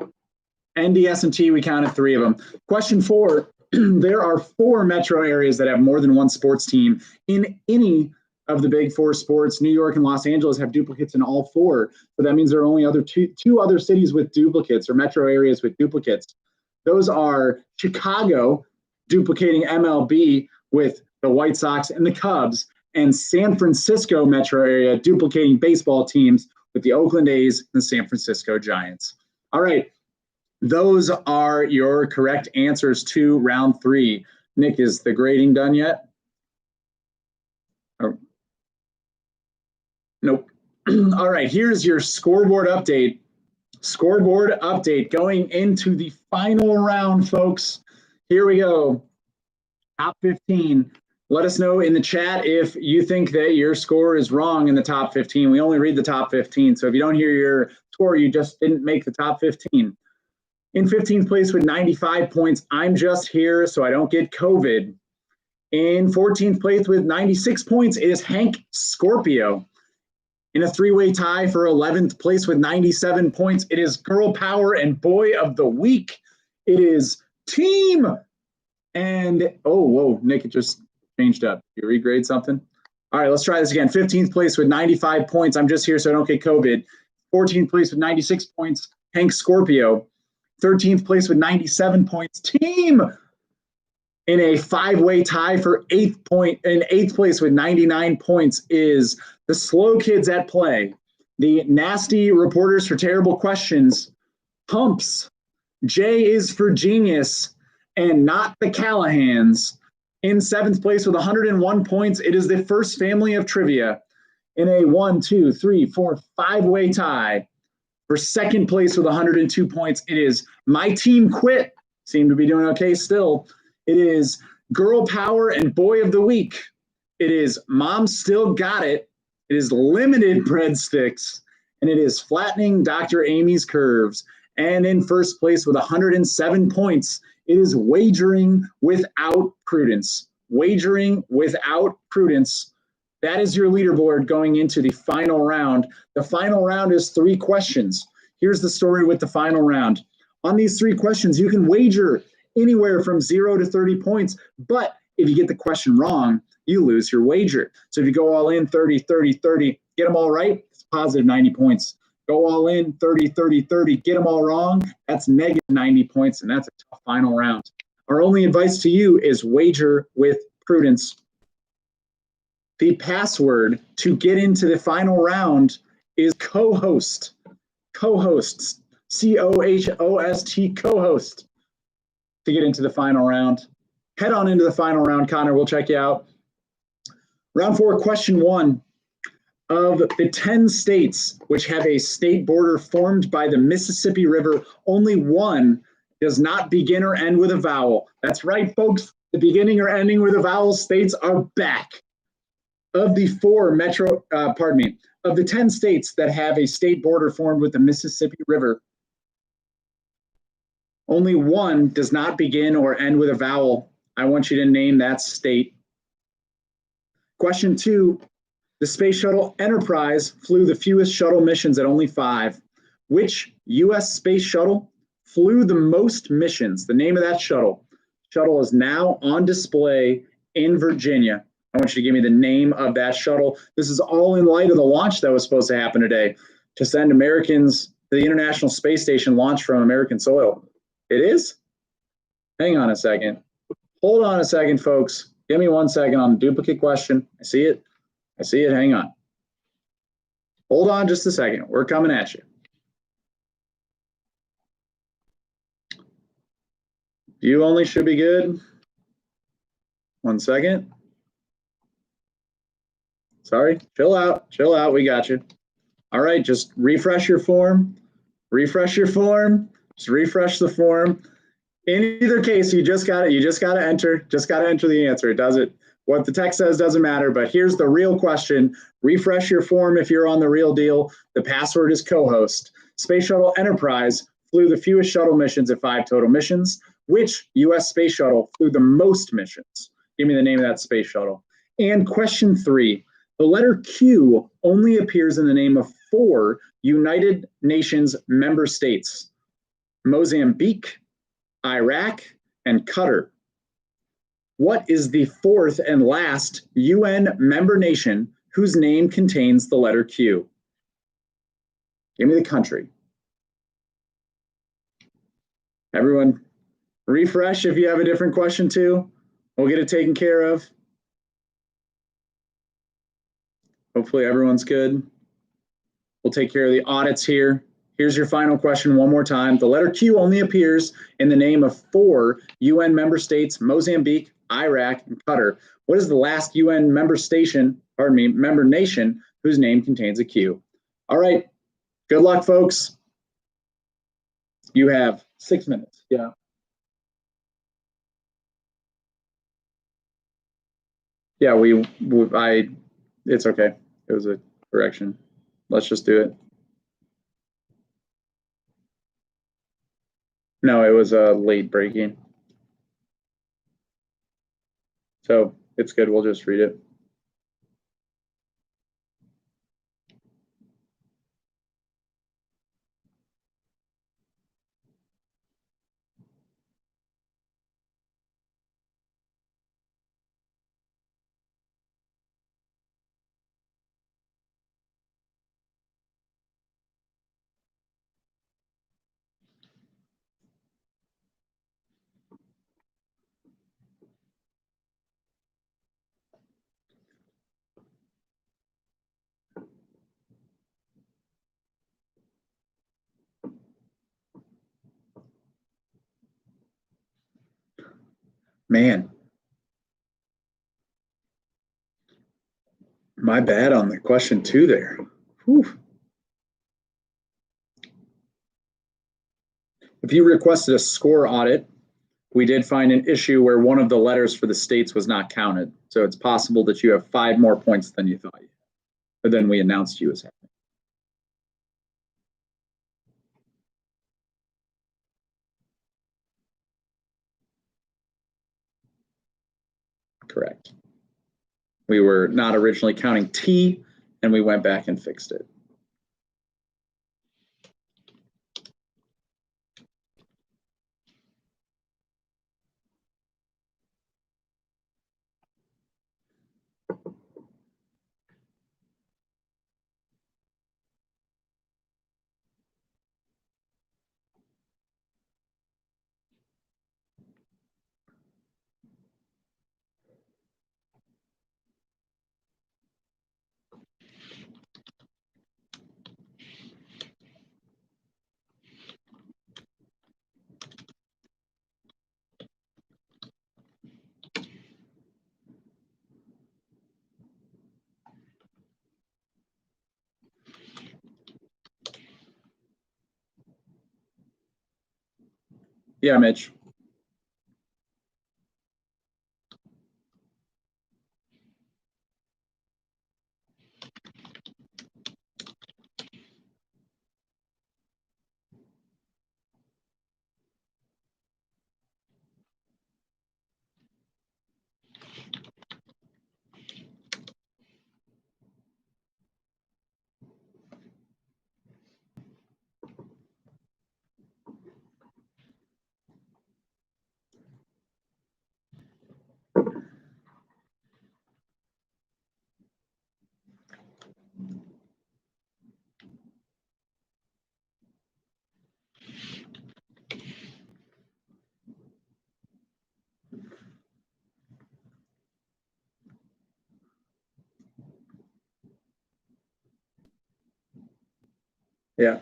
N, D, S, and T, we counted 3 of them. Question 4, there are 4 metro areas that have more than one sports team in any of the big 4 sports. New York and Los Angeles have duplicates in all 4. So that means there are only two other cities with duplicates or metro areas with duplicates. Those are Chicago, duplicating MLB with the White Sox and the Cubs, and San Francisco metro area, duplicating baseball teams with the Oakland A's and the San Francisco Giants. All right. Those are your correct answers to round 3. Nick, is the grading done yet? Oh. Nope. All right, here's your scoreboard update. Scoreboard update going into the final round, folks. Here we go. Top 15. Let us know in the chat if you think that your score is wrong in the top 15. We only read the top 15. So if you don't hear your score, you just didn't make the top 15. In 15th place with 95 points, I'm just here so I don't get COVID. In 14th place with 96 points, it is Hank Scorpio. In a 3-way tie for 11th place with 97 points, it is Girl Power and Boy of the Week. It is Team. And, oh, whoa, Nick, it just changed up. You regrade something? All right, let's try this again. 15th place with 95 points. I'm just here so I don't get COVID. 14th place with 96 points, Hank Scorpio. 13th place with 97 points, Team. In a 5-way tie for 8th place with 99 points is the Slow Kids at Play, the Nasty Reporters for Terrible Questions, Pumps, J is for Genius, and Not the Callahans. In 7th place with 101 points, it is the First Family of Trivia. In a 5-way tie for 2nd place with 102 points, it is My Team Quit. Seem to be doing okay still. It is Girl Power and Boy of the Week. It is Mom Still Got It. It is Limited Breadsticks. And it is Flattening Dr. Amy's Curves. And in 1st place with 107 points, it is Wagering Without Prudence. Wagering Without Prudence. That is your leaderboard going into the final round. The final round is 3 questions. Here's the story with the final round. On these 3 questions, you can wager anywhere from 0 to 30 points. But if you get the question wrong, you lose your wager. So if you go all in 30, 30, 30, get them all right, it's positive 90 points. Go all in 30, 30, 30, get them all wrong, that's negative 90 points, and that's a tough final round. Our only advice to you is wager with prudence. The password to get into the final round is co-host. Co-hosts. C-O-H-O-S-T, co-host. To get into the final round. Head on into the final round, Connor. We'll check you out. Round 4, question 1. Of the 10 states which have a state border formed by the Mississippi River, only one does not begin or end with a vowel. That's right, folks. The beginning or ending with a vowel states are back. Of the 10 states that have a state border formed with the Mississippi River, Only one does not begin or end with a vowel. I want you to name that state. Question 2. The Space Shuttle Enterprise flew the fewest shuttle missions at only 5. Which U.S. space shuttle flew the most missions? The name of that shuttle. Shuttle is now on display in Virginia. I want you to give me the name of that shuttle. This is all in light of the launch that was supposed to happen today to send Americans to the International Space Station, launch from American soil. It is? Hang on a second. Hold on a second, folks. Give me 1 second on the duplicate question. I see it. Hang on. Hold on just a second. We're coming at you. View only should be good. 1 second. Sorry. Chill out. We got you. All right. Just refresh your form. Just refresh the form. In either case, you just got to enter the answer. It doesn't, what the text says doesn't matter, but here's the real question. Refresh your form if you're on the real deal. The password is co-host. Space Shuttle Enterprise flew the fewest shuttle missions at 5 total missions. Which U.S. space shuttle flew the most missions? Give me the name of that space shuttle. And question 3, the letter Q only appears in the name of 4 United Nations member states: Mozambique, Iraq, and Qatar. What is the 4th and last UN member nation whose name contains the letter Q? Give me the country. Everyone, refresh if you have a different question too. We'll get it taken care of. Hopefully everyone's good. We'll take care of the audits here. Here's your final question one more time. The letter Q only appears in the name of 4 UN member states: Mozambique, Iraq, and Qatar. What is the last UN member nation whose name contains a Q? All right. Good luck, folks. You have 6 minutes. Yeah. Yeah, it's okay. It was a correction. Let's just do it. No, it was a late breaking. So it's good. We'll just read it. Man, my bad on the question 2 there. Whew. If you requested a score audit, we did find an issue where one of the letters for the states was not counted. So it's possible that you have 5 more points than you thought you had, but then we announced you as having. Correct. We were not originally counting T, and we went back and fixed it. Yeah, Mitch. Yeah.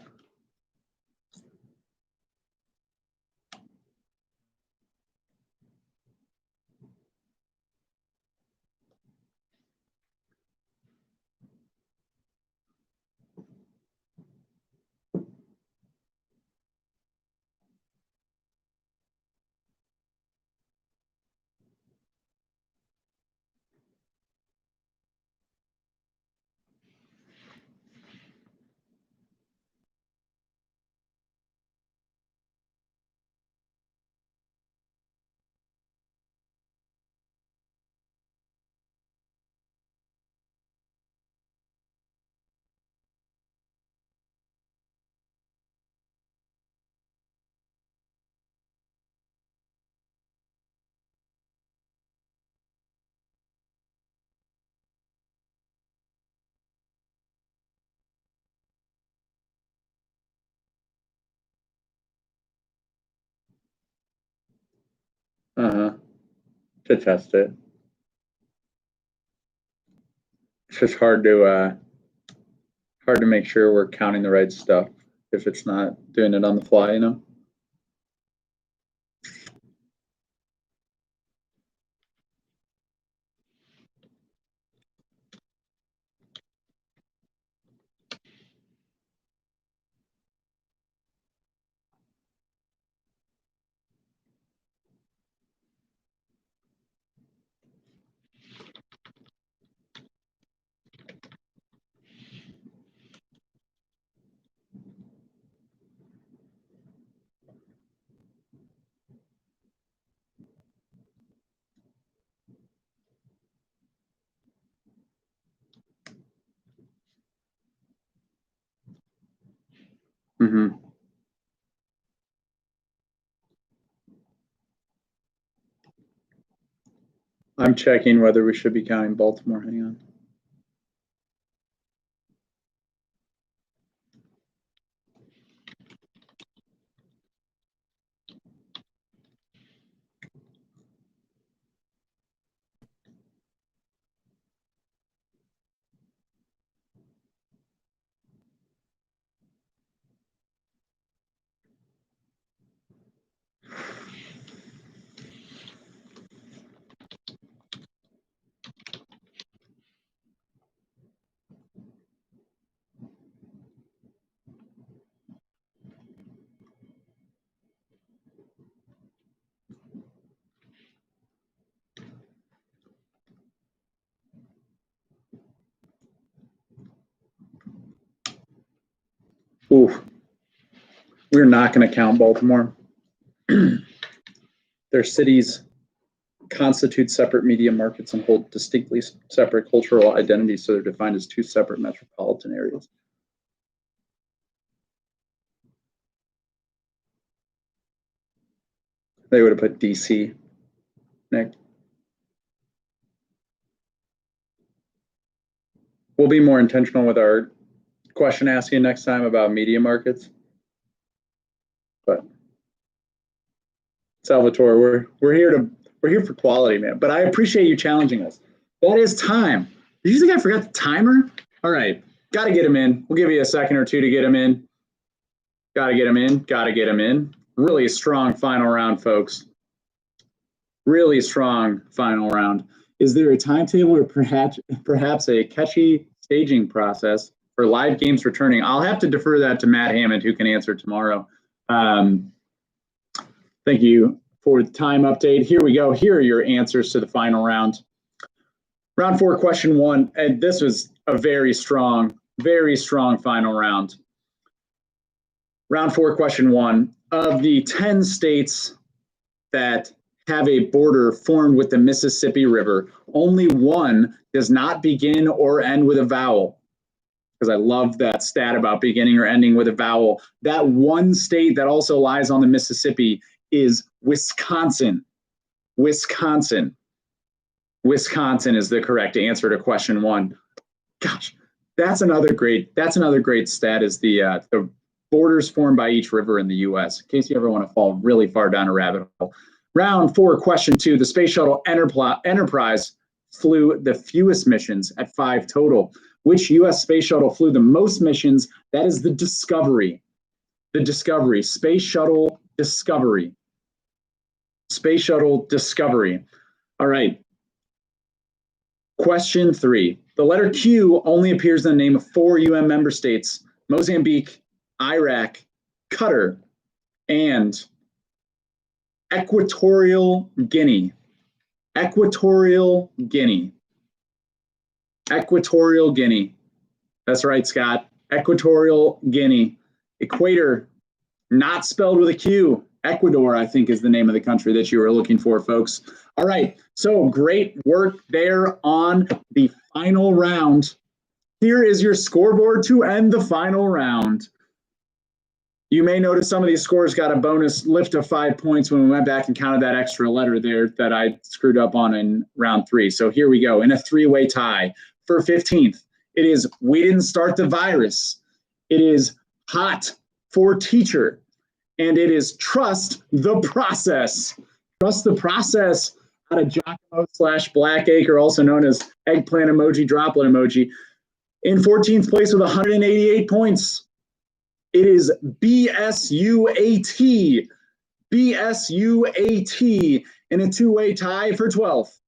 Uh-huh. To test it. It's just hard to make sure we're counting the right stuff if it's not doing it on the fly, you know? Mm-hmm. I'm checking whether we should be counting Baltimore. Hang on. Ooh, we're not going to count Baltimore. Their cities constitute separate media markets and hold distinctly separate cultural identities, so they're defined as two separate metropolitan areas. They would have put DC, Nick. We'll be more intentional with our question asking next time about media markets. But Salvatore, we're here for quality, man. But I appreciate you challenging us. That is time. Did you think I forgot the timer? All right, got to get him in. We'll give you a second or two to get him in. Got to get him in. Got to get him in. Really strong final round, folks. Really strong final round. Is there a timetable or perhaps a catchy staging process for live games returning? I'll have to defer that to Matt Hammond, who can answer tomorrow. Thank you for the time update. Here we go. Here are your answers to the final round. Round 4, question 1, and this was a very strong final round. Round 4, question 1. Of the 10 states that have a border formed with the Mississippi River, only one does not begin or end with a vowel. Because I love that stat about beginning or ending with a vowel. That one state that also lies on the Mississippi is Wisconsin. Wisconsin. Wisconsin is the correct answer to question 1. Gosh, that's another great stat is the borders formed by each river in the U.S. In case you ever want to fall really far down a rabbit hole. Round 4, question 2. The Space Shuttle Enterprise flew the fewest missions at 5 total. Which U.S. space shuttle flew the most missions? That is the Discovery. The Discovery. Space Shuttle Discovery. Space Shuttle Discovery. All right. Question 3. The letter Q only appears in the name of 4 UN member states: Mozambique, Iraq, Qatar, and Equatorial Guinea. Equatorial Guinea. Equatorial Guinea. That's right, Scott. Equatorial Guinea. Equator, not spelled with a Q. Ecuador, I think, is the name of the country that you were looking for, folks. All right, so great work there on the final round. Here is your scoreboard to end the final round. You may notice some of these scores got a bonus lift of 5 points when we went back and counted that extra letter there that I screwed up on in round 3. So here we go in a 3-way tie for 15th. It is We Didn't Start the Virus. It is Hot for Teacher. And it is Trust the Process. Trust the Process out of Giacomo/Blackacre, also known as Eggplant Emoji, Droplet Emoji. In 14th place with 188 points. It is BSUAT. BSUAT in a 2-way tie for 12th.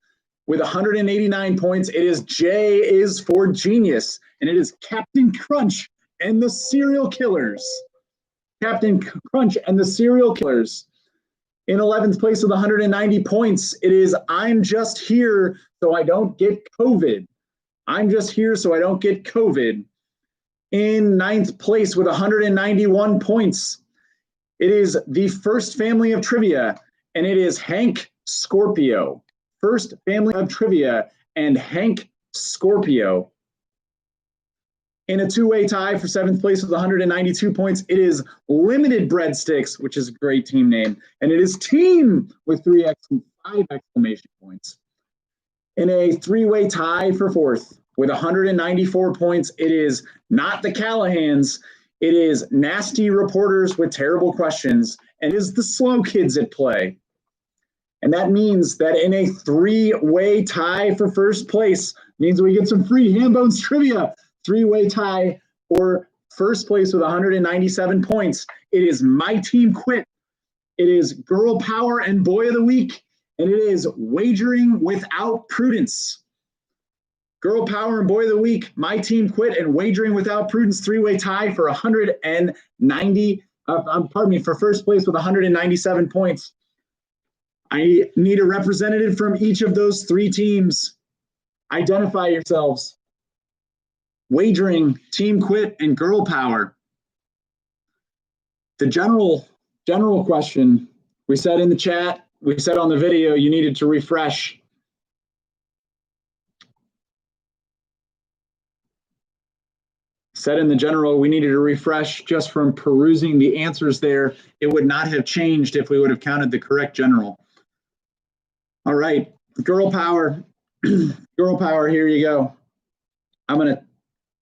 With 189 points, it is J is for Genius. And it is Captain Crunch and the Serial Killers. Captain Crunch and the Serial Killers. In 11th place with 190 points, it is I'm Just Here So I Don't Get COVID. I'm Just Here So I Don't Get COVID. In 9th place with 191 points, it is the First Family of Trivia, and it is Hank Scorpio. First Family of Trivia and Hank Scorpio. In a 2-way tie for 7th place with 192 points, it is Limited Breadsticks, which is a great team name, and it is Team with 5 exclamation points. In a 3-way tie for 4th with 194 points, it is not the Callahans, it is Nasty Reporters with Terrible Questions, and it is the Slow Kids at Play. And that means that in a 3-way tie for first place means we get some free Hambones trivia. 3-way tie for first place with 197 points. It is My Team Quit. It is Girl Power and Boy of the Week. And it is Wagering Without Prudence. Girl Power and Boy of the Week, My Team Quit, and Wagering Without Prudence 3-way tie for for first place with 197 points. I need a representative from each of those 3 teams. Identify yourselves. Wagering, Team Quit, and Girl Power. The general question, we said in the chat, we said on the video, you needed to refresh. Said in the general, we needed to refresh just from perusing the answers there. It would not have changed if we would have counted the correct general. All right, Girl Power. Girl Power, here you go. I'm going to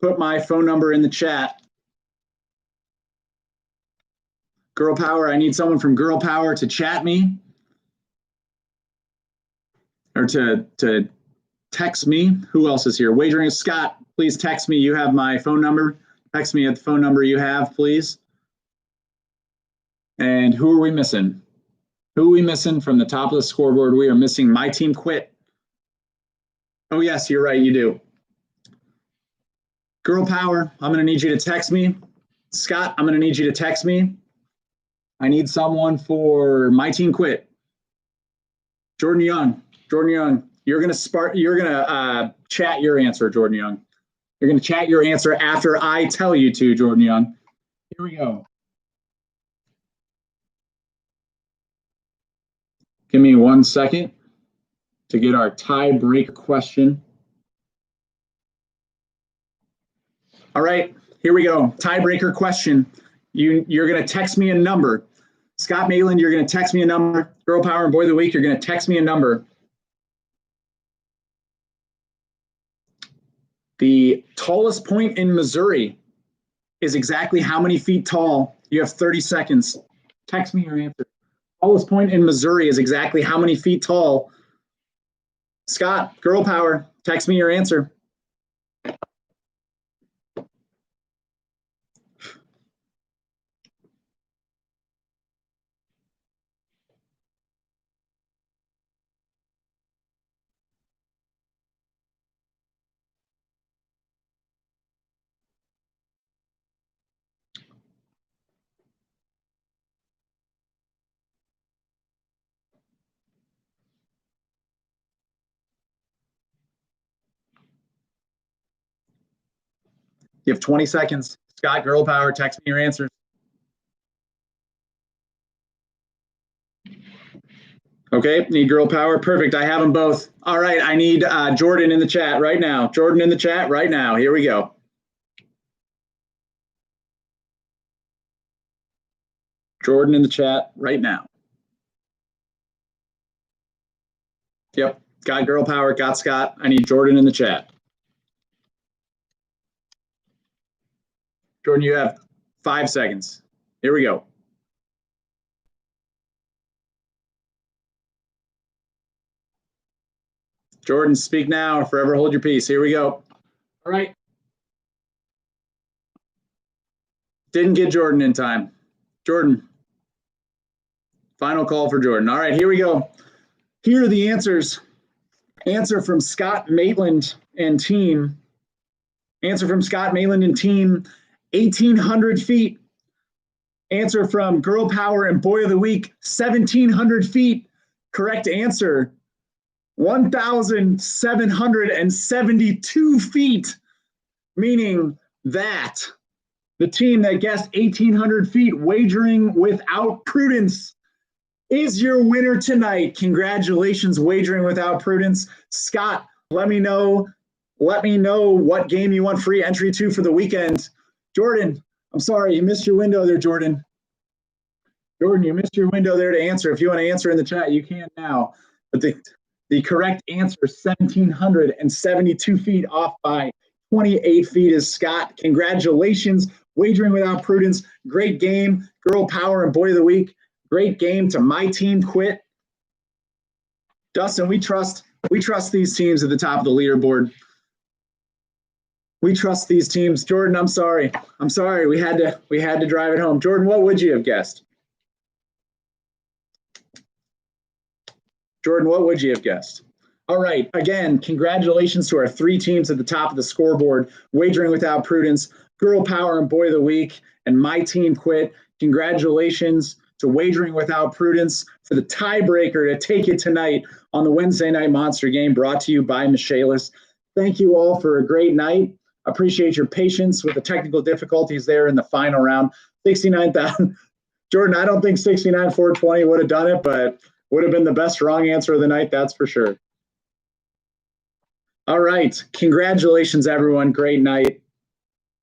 put my phone number in the chat. Girl Power, I need someone from Girl Power to chat me or to text me. Who else is here? Wagering Scott, please text me. You have my phone number. Text me at the phone number you have, please. And who are we missing? Who are we missing from the top of the scoreboard? We are missing My Team Quit. Oh, yes, you're right. You do. Girl Power, I'm going to need you to text me. Scott, I'm going to need you to text me. I need someone for My Team Quit. Jordan Young, you're going to chat your answer, Jordan Young. You're going to chat your answer after I tell you to, Jordan Young. Here we go. Give me 1 second to get our tiebreaker question. All right, here we go. Tiebreaker question. You're going to text me a number. Scott Maitland, you're going to text me a number. Girl Power and Boy of the Week, you're going to text me a number. The tallest point in Missouri is exactly how many feet tall? You have 30 seconds. Text me your answer. Tallest point in Missouri is exactly how many feet tall? Scott, Girl Power, text me your answer. You have 20 seconds. Scott, girl power, text me your answers. Okay, need girl power. Perfect. I have them both. All right, I need Jordan in the chat right now. Jordan in the chat right now. Here we go. Jordan in the chat right now. Yep, got girl power, got Scott. I need Jordan in the chat. Jordan, you have 5 seconds. Here we go. Jordan, speak now or forever hold your peace. Here we go. All right. Didn't get Jordan in time. Jordan. Final call for Jordan. All right, here we go. Here are the answers. Answer from Scott Maitland and team. Answer from Scott Maitland and team, 1,800 feet. Answer from Girl Power and Boy of the Week, 1,700 feet. Correct answer, 1,772 feet, meaning that the team that guessed 1,800 feet wagering without prudence is your winner tonight. Congratulations, wagering without prudence. Scott, let me know what game you want free entry to for the weekend. Jordan, I'm sorry, you missed your window there, Jordan. Jordan, you missed your window there to answer. If you want to answer in the chat, you can now. But the correct answer, 1,772 feet off by 28 feet, is Scott. Congratulations, wagering without prudence. Great game. Girl Power and Boy of the Week. Great game to my team quit. Dustin, we trust these teams at the top of the leaderboard. We trust these teams. Jordan, I'm sorry. We had to drive it home. Jordan, what would you have guessed? Jordan, what would you have guessed? All right. Again, congratulations to our 3 teams at the top of the scoreboard. Wagering without prudence, Girl Power and Boy of the Week, and my team quit. Congratulations to Wagering Without Prudence for the tiebreaker to take it tonight on the Wednesday Night Monster Game, brought to you by Michaelis. Thank you all for a great night. Appreciate your patience with the technical difficulties there in the final round. 69,000. Jordan, I don't think 69,420 would have done it, but would have been the best wrong answer of the night, that's for sure. All right. Congratulations, everyone. Great night.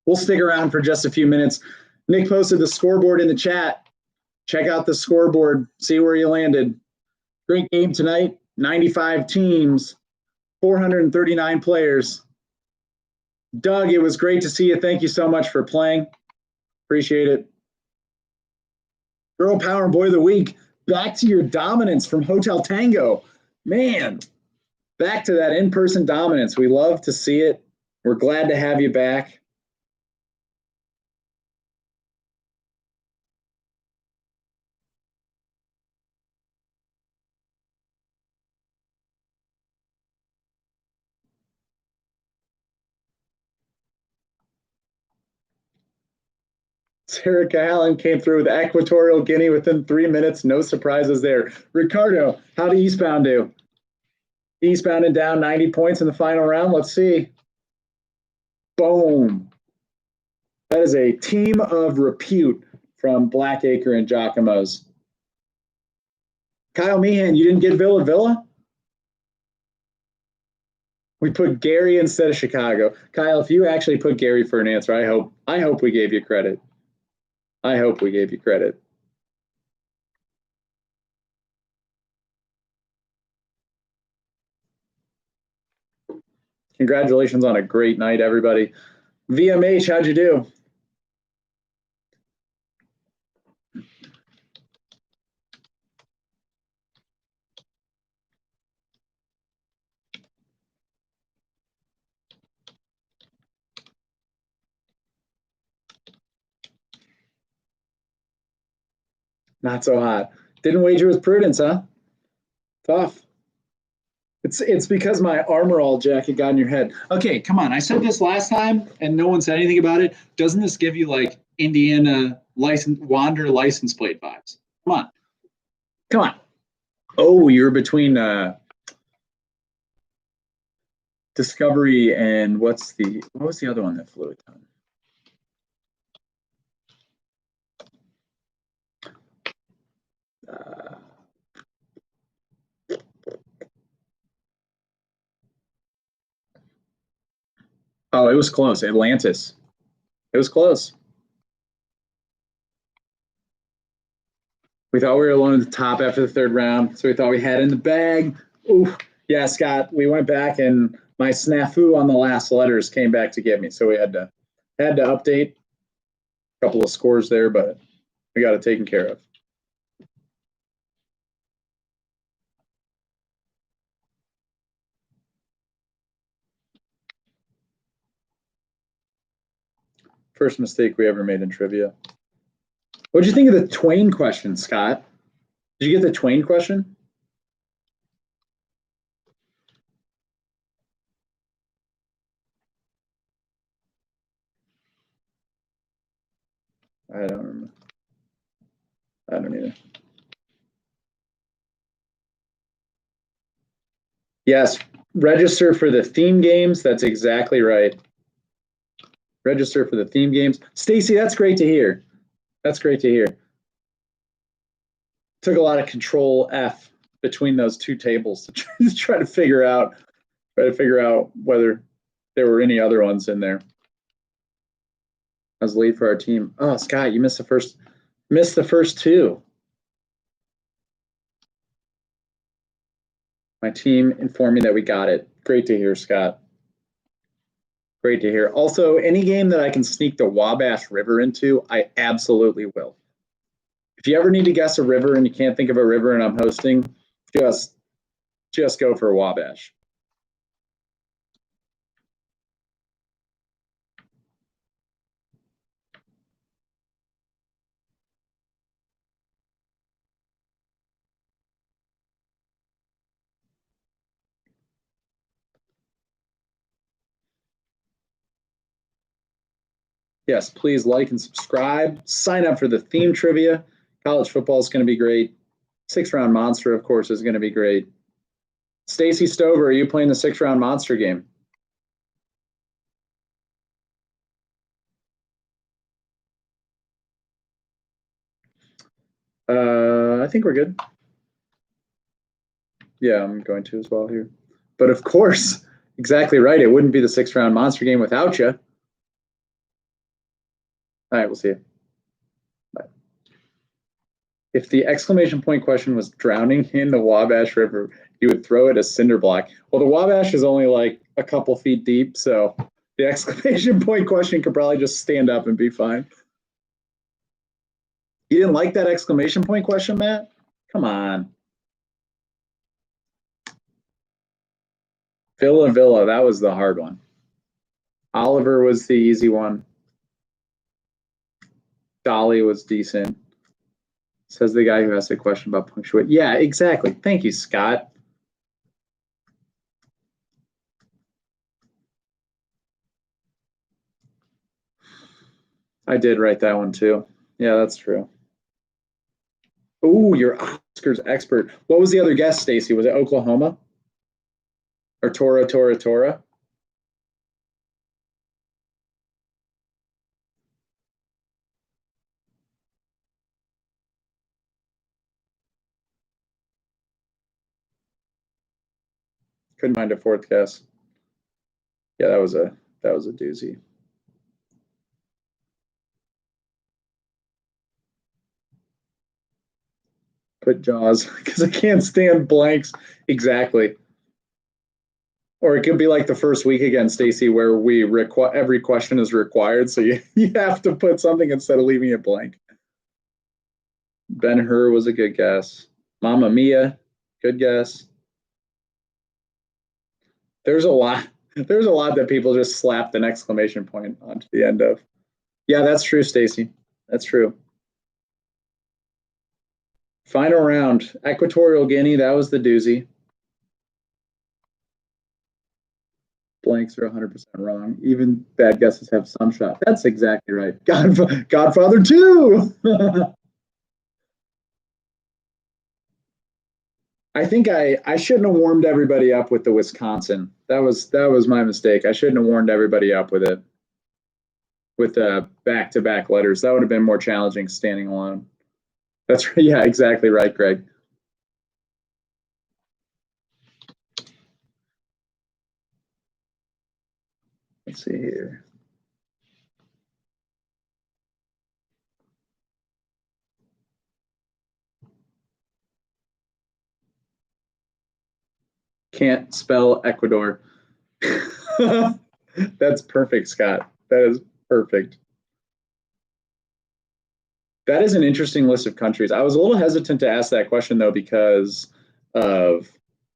We'll stick around for just a few minutes. Nick posted the scoreboard in the chat. Check out the scoreboard. See where you landed. Great game tonight. 95 teams, 439 players. Doug, it was great to see you. Thank you so much for playing. Appreciate it. Girl Power and Boy of the Week. Back to your dominance from Hotel Tango. Man, back to that in-person dominance. We love to see it. We're glad to have you back. Sarah Allen came through with Equatorial Guinea within 3 minutes. No surprises there. Ricardo, how did Eastbound do? Eastbound and down 90 points in the final round. Let's see. Boom. That is a team of repute from Blackacre and Giacomo's. Kyle Meehan, you didn't get Villa Villa? We put Gary instead of Chicago. Kyle, if you actually put Gary for an answer, I hope we gave you credit. I hope we gave you credit. Congratulations on a great night, everybody. VMH, how'd you do? Not so hot. Didn't wager with prudence, huh? Tough. It's because my Armor All jacket got in your head. Okay, come on. I said this last time and no one said anything about it. Doesn't this give you like Indiana Wander license plate vibes? Come on. Come on. Oh, you're between Discovery and what was the other one that flew a ton? it was close. Atlantis. It was close. We thought we were alone at the top after the third round, so we thought we had it in the bag. Ooh, yeah, Scott. We went back, and my snafu on the last letters came back to get me, so we had to update a couple of scores there, but we got it taken care of. First mistake we ever made in trivia. What'd you think of the Twain question, Scott? Did you get the Twain question? I don't remember. I don't either. Yes, register for the theme games. That's exactly right. Register for the theme games. Stacy, that's great to hear. That's great to hear. Took a lot of Control F between those two tables to try to figure out whether there were any other ones in there. I was late for our team. Oh, Scott, you missed the first two. My team informed me that we got it. Great to hear, Scott. Great to hear. Also, any game that I can sneak the Wabash River into, I absolutely will. If you ever need to guess a river and you can't think of a river and I'm hosting, just go for Wabash. Yes, please like and subscribe. Sign up for the theme trivia. College football is going to be great. 6-round monster, of course, is going to be great. Stacy Stover, are you playing the 6-round monster game? I think we're good. Yeah, I'm going to as well here. But of course, exactly right. It wouldn't be the 6-round monster game without you. All right, we'll see you. Bye. If the exclamation point question was drowning in the Wabash River, you would throw it a cinder block. Well, the Wabash is only like a couple feet deep, so the exclamation point question could probably just stand up and be fine. You didn't like that exclamation point question, Matt? Come on. Villa, that was the hard one. Oliver was the easy one. Dolly was decent. Says the guy who asked a question about punctuate. Yeah, exactly. Thank you, Scott. I did write that one too. Yeah, that's true. Oh, you're Oscars expert. What was the other guess, Stacy? Was it Oklahoma? Or Tora? Couldn't find a fourth guess. Yeah, that was a doozy. Put Jaws because I can't stand blanks. Exactly. Or it could be like the first week again, Stacy, where we every question is required, so you have to put something instead of leaving it blank. Ben-Hur was a good guess. Mamma Mia, good guess. There's a lot that people just slapped an exclamation point onto the end of. Yeah, that's true, Stacy. That's true. Final round, Equatorial Guinea, that was the doozy. Blanks are 100% wrong. Even bad guesses have some shot. That's exactly right. Godfather 2! I think I shouldn't have warmed everybody up with the Wisconsin. That was my mistake. I shouldn't have warmed everybody up with it. With the back-to-back letters. That would have been more challenging standing alone. That's yeah, exactly right, Greg. Let's see here. Can't spell Ecuador. That's perfect, Scott. That is perfect. That is an interesting list of countries. I was a little hesitant to ask that question though because of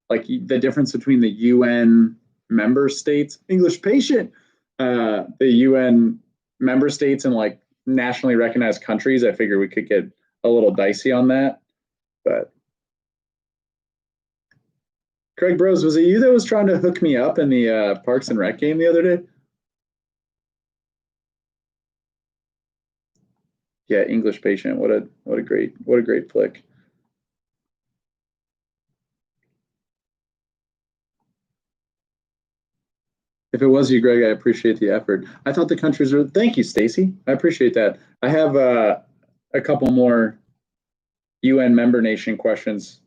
like the difference between the UN member states, English patient, the UN member states and like nationally recognized countries. I figured we could get a little dicey on that, but Craig Bros, was it you that was trying to hook me up in the Parks and Rec game the other day? Yeah, English Patient. What a great flick. If it was you, Greg, I appreciate the effort. I thought the countries were. Thank you, Stacy. I appreciate that. I have a couple more UN member nation questions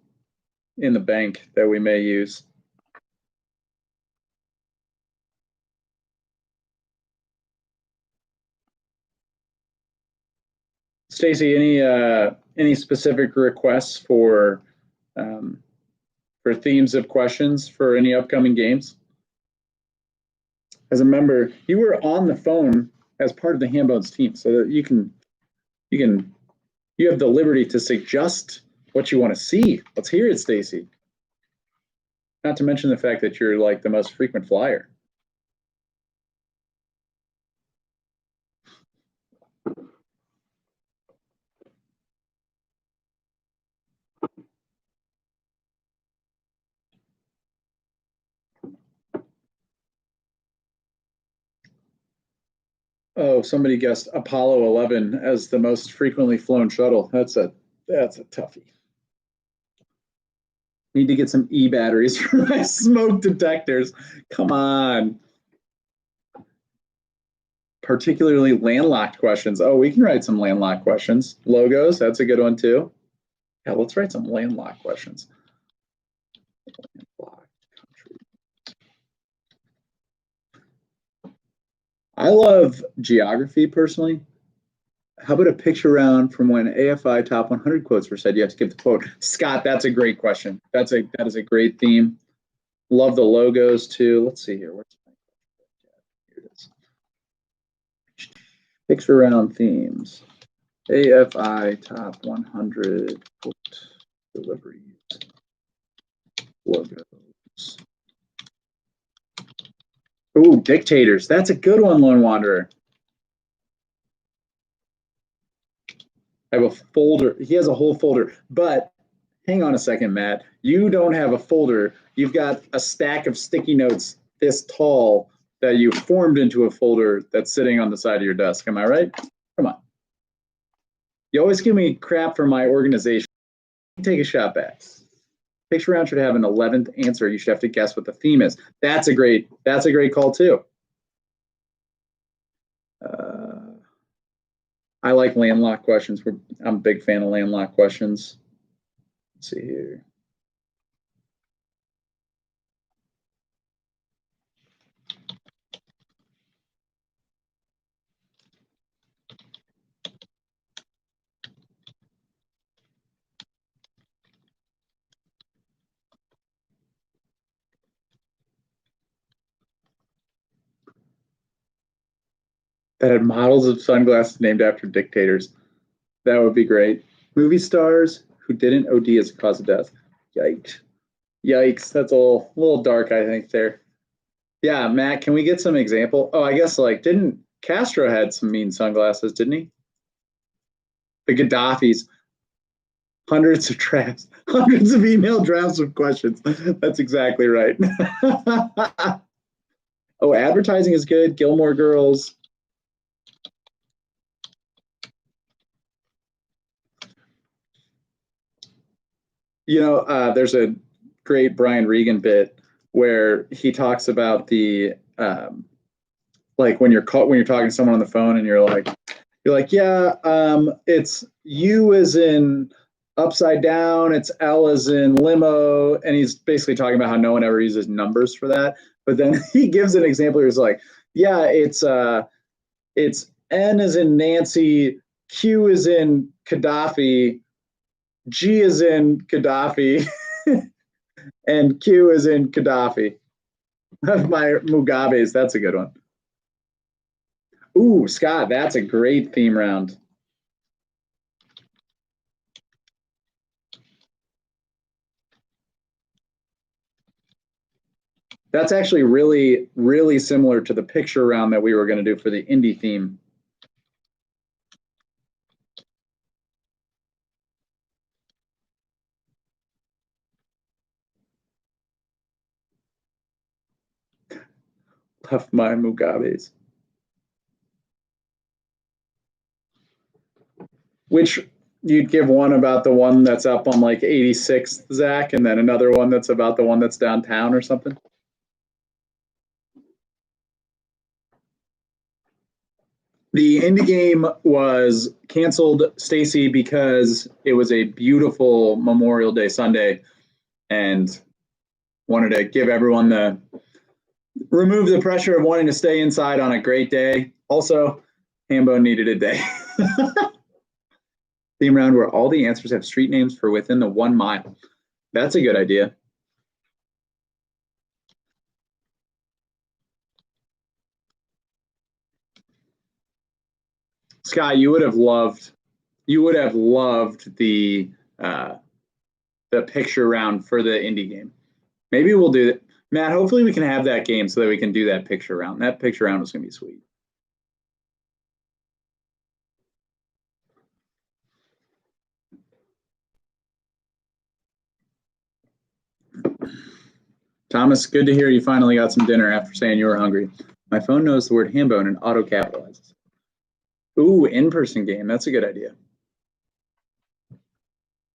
in the bank that we may use. Stacy, any specific requests for themes of questions for any upcoming games? As a member, you were on the phone as part of the Hambones team, so that you have the liberty to suggest what you want to see. Let's hear it, Stacy. Not to mention the fact that you're like the most frequent flyer. Oh, somebody guessed Apollo 11 as the most frequently flown shuttle. That's a toughie. Need to get some e-batteries for my smoke detectors. Come on. Particularly landlocked questions. Oh, we can write some landlocked questions. Logos, that's a good one too. Yeah, let's write some landlocked questions. I love geography personally. How about a picture round from when AFI top 100 quotes were said? You have to give the quote. Scott, that's a great question. That is a great theme. Love the logos too. Let's see here. Here it is. Picture round themes. AFI top 100 quote deliveries. Logos. Ooh, dictators. That's a good one, Lone Wanderer. I have a folder. He has a whole folder, but hang on a second, Matt. You don't have a folder. You've got a stack of sticky notes this tall that you formed into a folder that's sitting on the side of your desk. Am I right? Come on. You always give me crap for my organization. Take a shot back. Picture round should have an 11th answer. You should have to guess what the theme is. That's a great call too. I like landlocked questions. I'm a big fan of landlocked questions. Let's see here. That had models of sunglasses named after dictators. That would be great. Movie stars who didn't OD as a cause of death. Yikes. Yikes. That's a little dark, I think, there. Yeah, Matt, can we get some example? Oh, I guess like didn't Castro had some mean sunglasses, didn't he? The Gaddafis. Hundreds of drafts, hundreds of email drafts of questions. That's exactly right. Oh, advertising is good. Gilmore Girls. You know, there's a great Brian Regan bit where he talks about the like when you're talking to someone on the phone and you're like, yeah, it's U as in upside down, it's L as in limo, and he's basically talking about how no one ever uses numbers for that. But then he gives an example. He's like, Yeah, it's N is in Nancy, Q is in Gaddafi, G is in Gaddafi, and Q is in Gaddafi. My Mugabe's, that's a good one. Ooh, Scott, that's a great theme round. That's actually really, really similar to the picture round that we were going to do for the indie theme. Left my Mugabe's. Which you'd give one about the one that's up on like 86th, Zach, and then another one that's about the one that's downtown or something? The indie game was canceled, Stacy, because it was a beautiful Memorial Day Sunday and wanted to give everyone remove the pressure of wanting to stay inside on a great day. Also, Hambone needed a day. Theme round where all the answers have street names for within the 1 mile. That's a good idea. Scott, you would have loved the picture round for the indie game. Maybe we'll do that. Matt, hopefully we can have that game so that we can do that picture round. That picture round was going to be sweet. Thomas, good to hear you finally got some dinner after saying you were hungry. My phone knows the word Hambone and auto capitalizes. Ooh, in-person game. That's a good idea.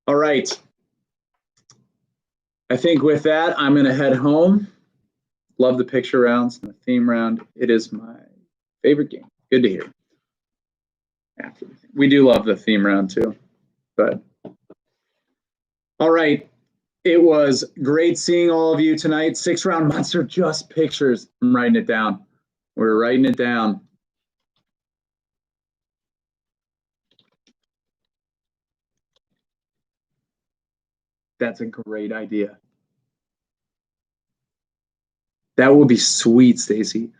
All right. I think with that, I'm going to head home. Love the picture rounds and the theme round. It is my favorite game. Good to hear. We do love the theme round too. But all right. It was great seeing all of you tonight. 6-round monster, just pictures. I'm writing it down. We're writing it down. That's a great idea. That would be sweet, Stacy.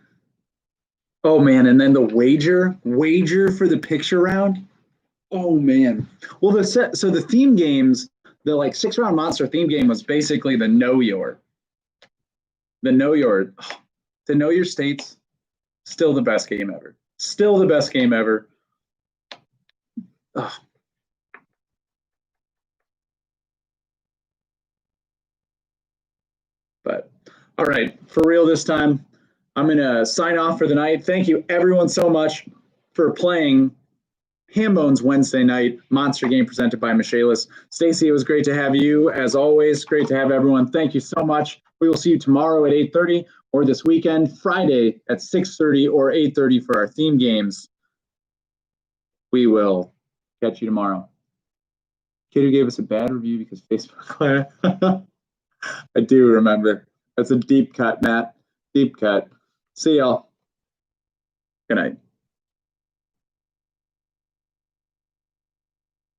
Oh man, and then the wager for the picture round. Oh man. Well, the theme games, the like 6-round monster theme game was basically the know your to know your states. Still the best game ever. Still the best game ever. Oh. But all right, for real this time, I'm going to sign off for the night. Thank you, everyone, so much for playing Hambone's Wednesday night monster game presented by Michaelis. Stacy, it was great to have you. As always, great to have everyone. Thank you so much. We will see you tomorrow at 8:30 or this weekend, Friday at 6:30 or 8:30 for our theme games. We will catch you tomorrow. Kid who gave us a bad review because Facebook. I do remember. That's a deep cut, Matt. Deep cut. See y'all. Good night.